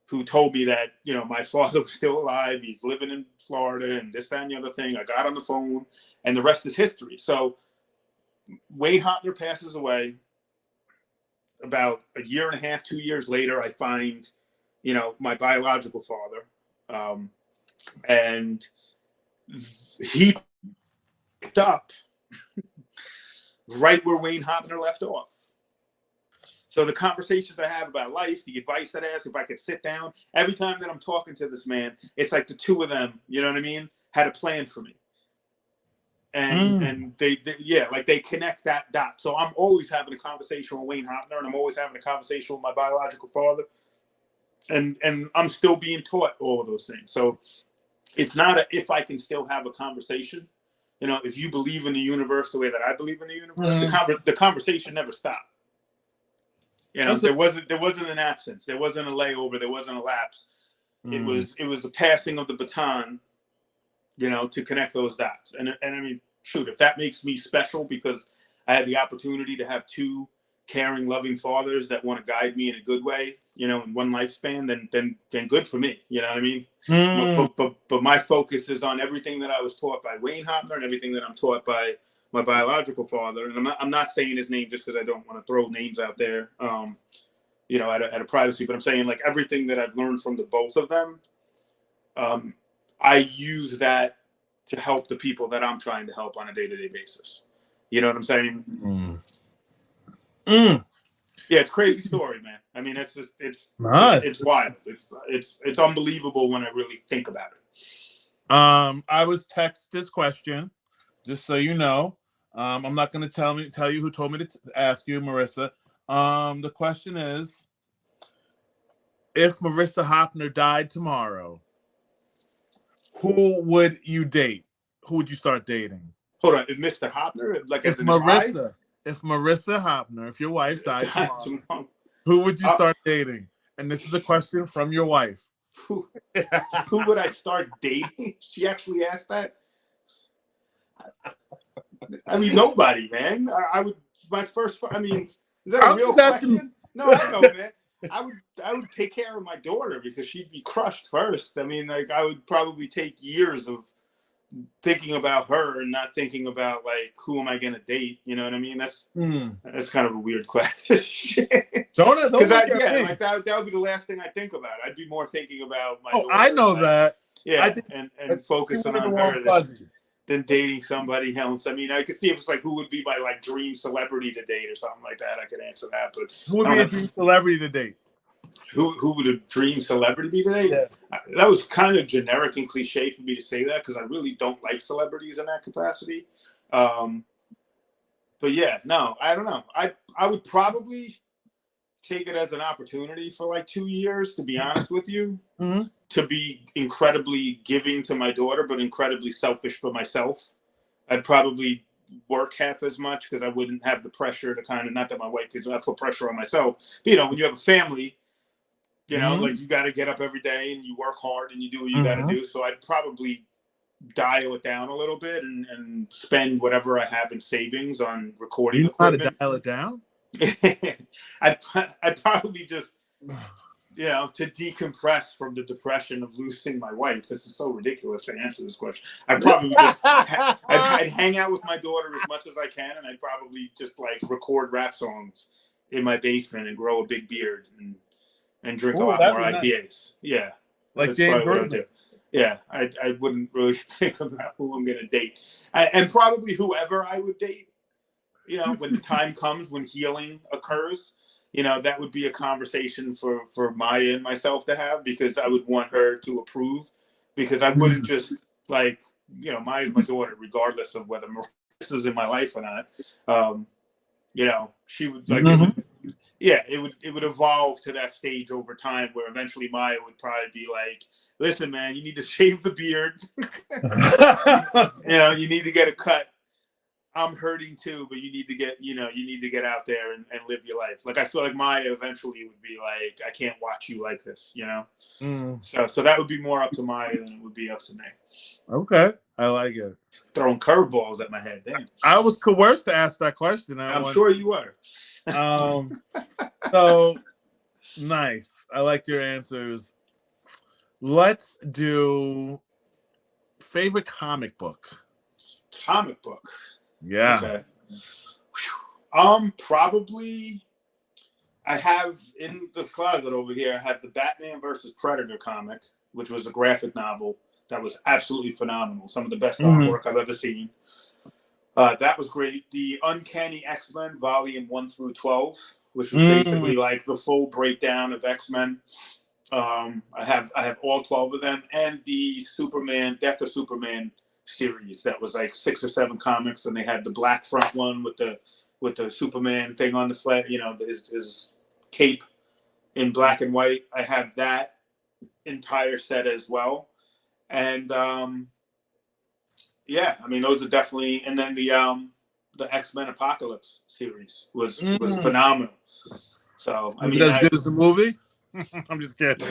who told me that, my father was still alive. He's living in Florida and this, that, and the other thing. I got on the phone, and the rest is history. So Wayne Hoppner passes away. About a year and a half, 2 years later, I find, my biological father. And he picked up right where Wayne Hoppner left off. So the conversations I have about life, the advice that I ask, if I could sit down, every time that I'm talking to this man, it's like the two of them, you know what I mean, had a plan for me. And they connect that dot. So I'm always having a conversation with Wayne Hoppner, and I'm always having a conversation with my biological father. And I'm still being taught all of those things. So it's not if I can still have a conversation. If you believe in the universe the way that I believe in the universe, the conversation never stopped. There wasn't an absence. There wasn't a layover. There wasn't a lapse. It was the passing of the baton, to connect those dots. And I mean, shoot, if that makes me special because I had the opportunity to have two caring, loving fathers that want to guide me in a good way, in one lifespan, then good for me. You know what I mean? But my focus is on everything that I was taught by Wayne Hoppner and everything that I'm taught by my biological father. And I'm not saying his name just because I don't want to throw names out there, at a privacy, but I'm saying like everything that I've learned from the both of them, I use that to help the people that I'm trying to help on a day-to-day basis. You know what I'm saying? Yeah, it's a crazy story, man. I mean, it's wild. It's unbelievable when I really think about it. I was texted this question, just so you know. I'm not going to tell you who told me to ask you, Marissa. The question is, if Marissa Hoppner died tomorrow, who would you date? Who would you start dating? Hold on, Mr. Hoppner, like if as in Marissa, if Marissa Hoppner, if your wife died tomorrow, who would you start dating? And this is a question from your wife. Who would I start dating? She actually asked that. I mean, nobody, man. I would. My first. I mean, is that a real question? No, I know, man. I would take care of my daughter because she'd be crushed first. I mean, like I would probably take years of thinking about her and not thinking about like who am I gonna date? You know what I mean? That's kind of a weird question. Don't like that would be the last thing I think about. I'd be more thinking about my daughter. I know that. Yeah, and focusing on her than dating somebody else. I mean, I could see if it's like who would be my like dream celebrity to date or something like that. I could answer that, but who would be a dream celebrity to date? Who would a dream celebrity be today? Yeah. That was kind of generic and cliche for me to say that because I really don't like celebrities in that capacity. But yeah, no, I don't know. I would probably take it as an opportunity for like 2 years, to be honest with you, to be incredibly giving to my daughter, but incredibly selfish for myself. I'd probably work half as much because I wouldn't have the pressure to kind of, not that my wife kids, I put pressure on myself. But, when you have a family, like you got to get up every day and you work hard and you do what you got to do. So I'd probably dial it down a little bit and spend whatever I have in savings on recording equipment. How to dial it down? I'd probably just, to decompress from the depression of losing my wife. This is so ridiculous to answer this question. I'd probably just, I'd hang out with my daughter as much as I can, and I'd probably just like record rap songs in my basement and grow a big beard and drink a lot more IPAs. Nice. Yeah. Like James Brown. Yeah, I wouldn't really think about who I'm going to date. And probably whoever I would date, when the time comes, when healing occurs, that would be a conversation for Maya and myself to have, because I would want her to approve, because I wouldn't just like, Maya's my daughter, regardless of whether Marissa's in my life or not. She would like, yeah, it would evolve to that stage over time where eventually Maya would probably be like, "Listen, man, you need to shave the beard. You need to get a cut. I'm hurting too, but you need to get out there and live your life." Like I feel like Maya eventually would be like, "I can't watch you like this," you know. So that would be more up to Maya than it would be up to me. Okay, I like it. Throwing curveballs at my head. Damn. I was coerced to ask that question. I'm sure you were. So nice. I like your answers. Let's do favorite comic book. Comic book. Yeah. Okay. Probably I have in the closet over here, I have the Batman versus Predator comic, which was a graphic novel that was absolutely phenomenal. Some of the best artwork I've ever seen. That was great. The Uncanny X-Men Volume 1 through 12, which was basically like the full breakdown of X-Men. I have all 12 of them, and the Superman, Death of Superman series that was like 6 or 7 comics, and they had the black front one with the Superman thing on the flat, his cape in black and white. I have that entire set as well, and yeah, I mean those are definitely. And then the X-Men Apocalypse series was phenomenal. So I mean, as good as the movie. I'm just kidding.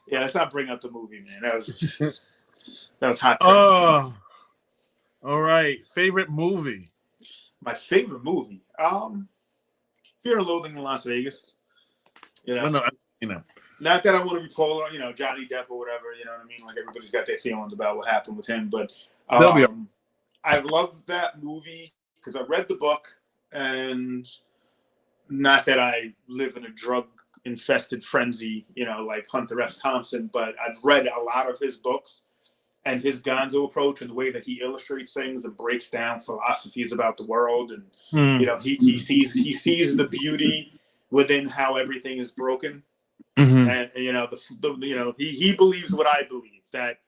Yeah, let's not bring up the movie, man. That was hot. Oh, all right. Favorite movie. My favorite movie. Fear and Loathing in Las Vegas. No, Not that I want to be polar, Johnny Depp or whatever. You know what I mean? Like everybody's got their feelings about what happened with him, but I love that movie because I read the book, and not that I live in a drug-infested frenzy, like Hunter S. Thompson, but I've read a lot of his books, and his Gonzo approach and the way that he illustrates things and breaks down philosophies about the world, and he sees the beauty within how everything is broken, and he believes what I believe, that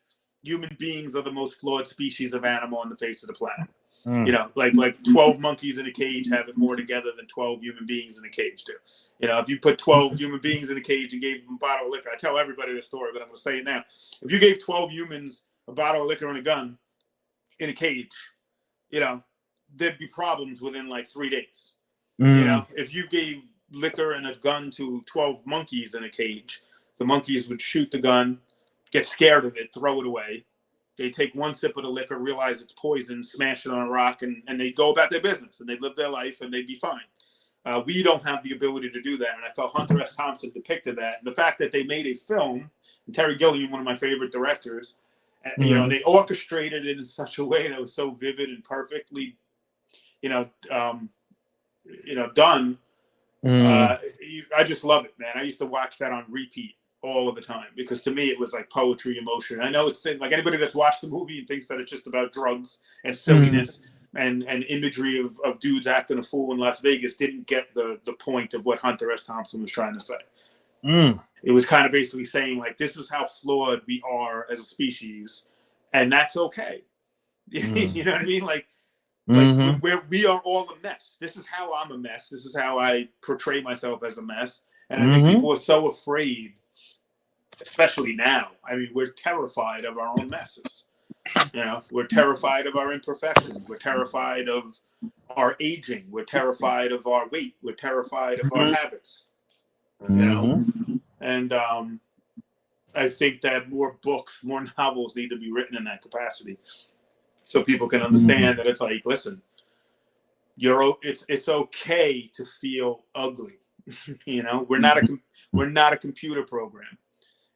human beings are the most flawed species of animal on the face of the planet. Like 12 monkeys in a cage have it more together than 12 human beings in a cage do. If you put 12 human beings in a cage and gave them a bottle of liquor, I tell everybody this story, but I'm going to say it now. If you gave 12 humans a bottle of liquor and a gun in a cage, there'd be problems within like 3 days. If you gave liquor and a gun to 12 monkeys in a cage, the monkeys would shoot the gun, get scared of it, throw it away. They take one sip of the liquor, realize it's poison, smash it on a rock, and they go about their business, and they live their life, and they'd be fine. We don't have the ability to do that, and I felt Hunter S. Thompson depicted that. And the fact that they made a film, and Terry Gilliam, one of my favorite directors, they orchestrated it in such a way that was so vivid and perfectly, done. I just love it, man. I used to watch that on repeat all of the time because to me it was like poetry, emotion. I know it's like anybody that's watched the movie and thinks that it's just about drugs and silliness and imagery of dudes acting a fool in Las Vegas didn't get the point of what Hunter S. Thompson was trying to say. It was kind of basically saying like, this is how flawed we are as a species, and that's okay. You know what I mean? Like we are all a mess. This is how I'm a mess. This is how I portray myself as a mess. And I think people are so afraid, especially now. I mean, we're terrified of our own messes. We're terrified of our imperfections. We're terrified of our aging. We're terrified of our weight. We're terrified of our habits. And I think that more books, more novels need to be written in that capacity, so people can understand that it's like, listen, it's okay to feel ugly. We're not a computer program.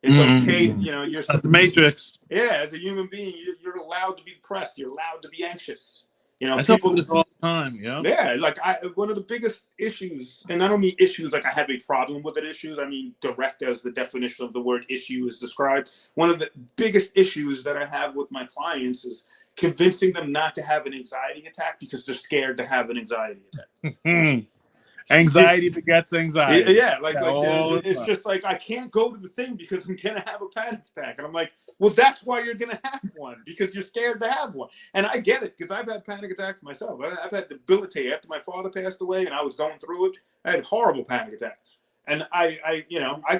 It's okay, you're the Matrix. Yeah, as a human being, you're allowed to be depressed. You're allowed to be anxious. I people do this all the time. Yeah, like one of the biggest issues, and I don't mean issues like I have a problem with it. Issues, I mean direct as the definition of the word issue is described. One of the biggest issues that I have with my clients is convincing them not to have an anxiety attack because they're scared to have an anxiety attack. Anxiety begets anxiety. Yeah, like it's just like, I can't go to the thing because I'm going to have a panic attack. And I'm like, well, that's why you're going to have one, because you're scared to have one. And I get it, because I've had panic attacks myself. I've had debilitate after my father passed away and I was going through it. I had horrible panic attacks. And I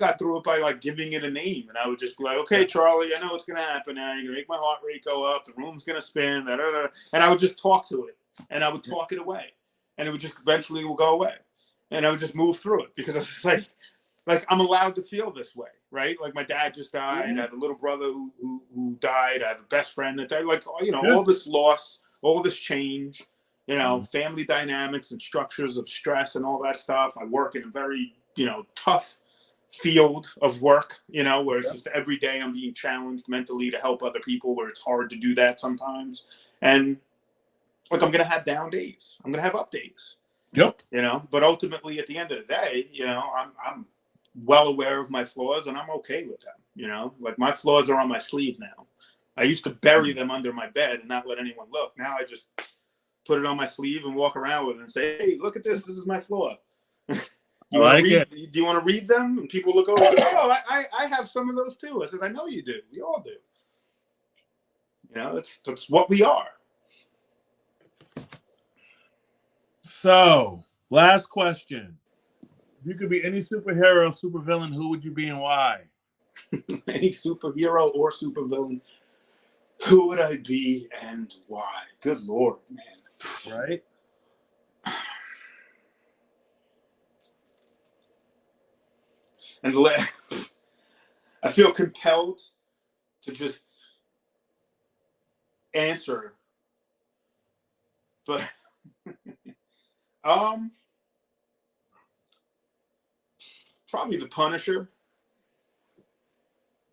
got through it by like giving it a name, and I would just be like, okay, Charlie, I know what's gonna happen now. You're gonna make my heart rate go up. The room's gonna spin. Da, da, da. And I would just talk to it, and I would talk it away, and it would just eventually will go away, and I would just move through it because I was like I'm allowed to feel this way, right? Like my dad just died. I have a little brother who died. I have a best friend that died. Like all this loss, all this change, family dynamics and structures of stress and all that stuff. I work in a very tough field of work, where it's just every day I'm being challenged mentally to help other people, where it's hard to do that sometimes. And like, I'm going to have down days. I'm going to have up days. Yep. But ultimately at the end of the day, I'm well aware of my flaws, and I'm okay with them. Like, my flaws are on my sleeve now. I used to bury them under my bed and not let anyone look. Now I just put it on my sleeve and walk around with it and say, hey, look at this. This is my flaw. Do you want to read them? And people look over, oh, I have some of those too. I said, I know you do. We all do. That's what we are. So, last question. If you could be any superhero, supervillain, who would you be and why? Any superhero or supervillain, who would I be and why? Good Lord, man. Right? And I feel compelled to just answer, but probably the Punisher.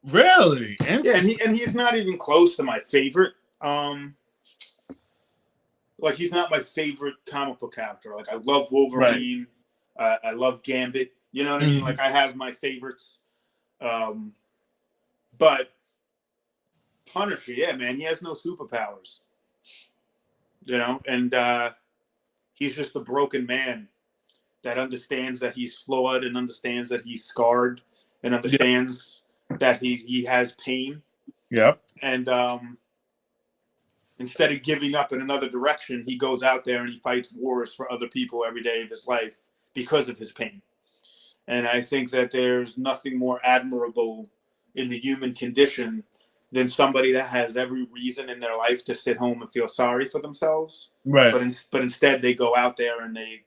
Really? Yeah, and he's not even close to my favorite. Like, he's not my favorite comic book character. Like, I love Wolverine. Right. I love Gambit. You know what I mean? Like, I have my favorites. But Punisher, yeah, man, he has no superpowers. And he's just a broken man that understands that he's flawed and understands that he's scarred and understands that he has pain. Yep. And instead of giving up in another direction, he goes out there and he fights wars for other people every day of his life because of his pain. And I think that there's nothing more admirable in the human condition than somebody that has every reason in their life to sit home and feel sorry for themselves. Right. But instead they go out there and they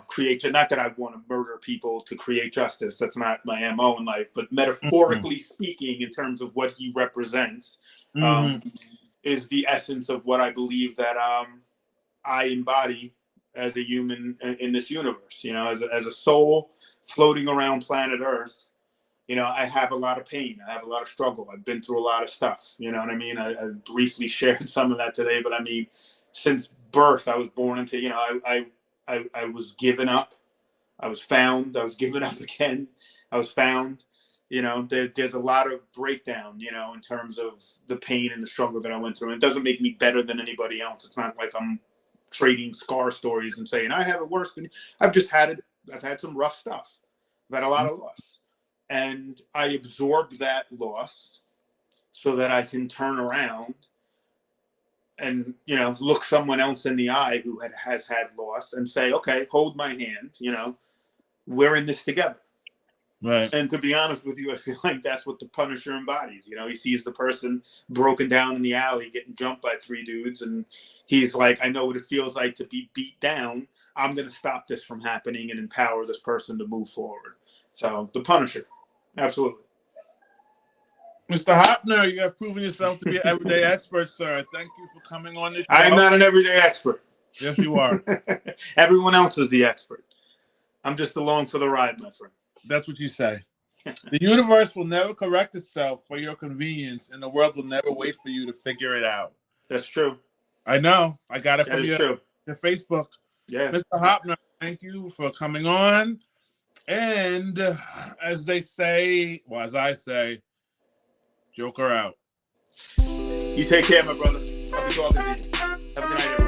create, not that I want to murder people to create justice. That's not my MO in life, but metaphorically speaking, in terms of what he represents, is the essence of what I believe that I embody as a human in this universe. As a soul floating around planet Earth, I have a lot of pain. I have a lot of struggle. I've been through a lot of stuff. You know what I mean? I briefly shared some of that today, but I mean, since birth, I was born into, I was given up. I was found. I was given up again. I was found. There's a lot of breakdown, in terms of the pain and the struggle that I went through. And it doesn't make me better than anybody else. It's not like I'm trading scar stories and saying I have it worse than you. I've had some rough stuff. I've had a lot of loss. And I absorbed that loss so that I can turn around and, look someone else in the eye who has had loss and say, okay, hold my hand, we're in this together. Right. And to be honest with you, I feel like that's what the Punisher embodies. He sees the person broken down in the alley getting jumped by 3 dudes, and he's like, I know what it feels like to be beat down. I'm going to stop this from happening and empower this person to move forward. So the Punisher, absolutely. Mr. Hoppner, you have proven yourself to be an everyday expert, sir. Thank you for coming on this show. I am not an everyday expert. Yes, you are. Everyone else is the expert. I'm just along for the ride, my friend. That's what you say. The universe will never correct itself for your convenience, and the world will never wait for you to figure it out. That's true. I know. I got it from your Facebook. Yeah. Mr. Hoppner, thank you for coming on. And as I say, Joker out. You take care, my brother. I'll be talking to you. Have a good night, everyone.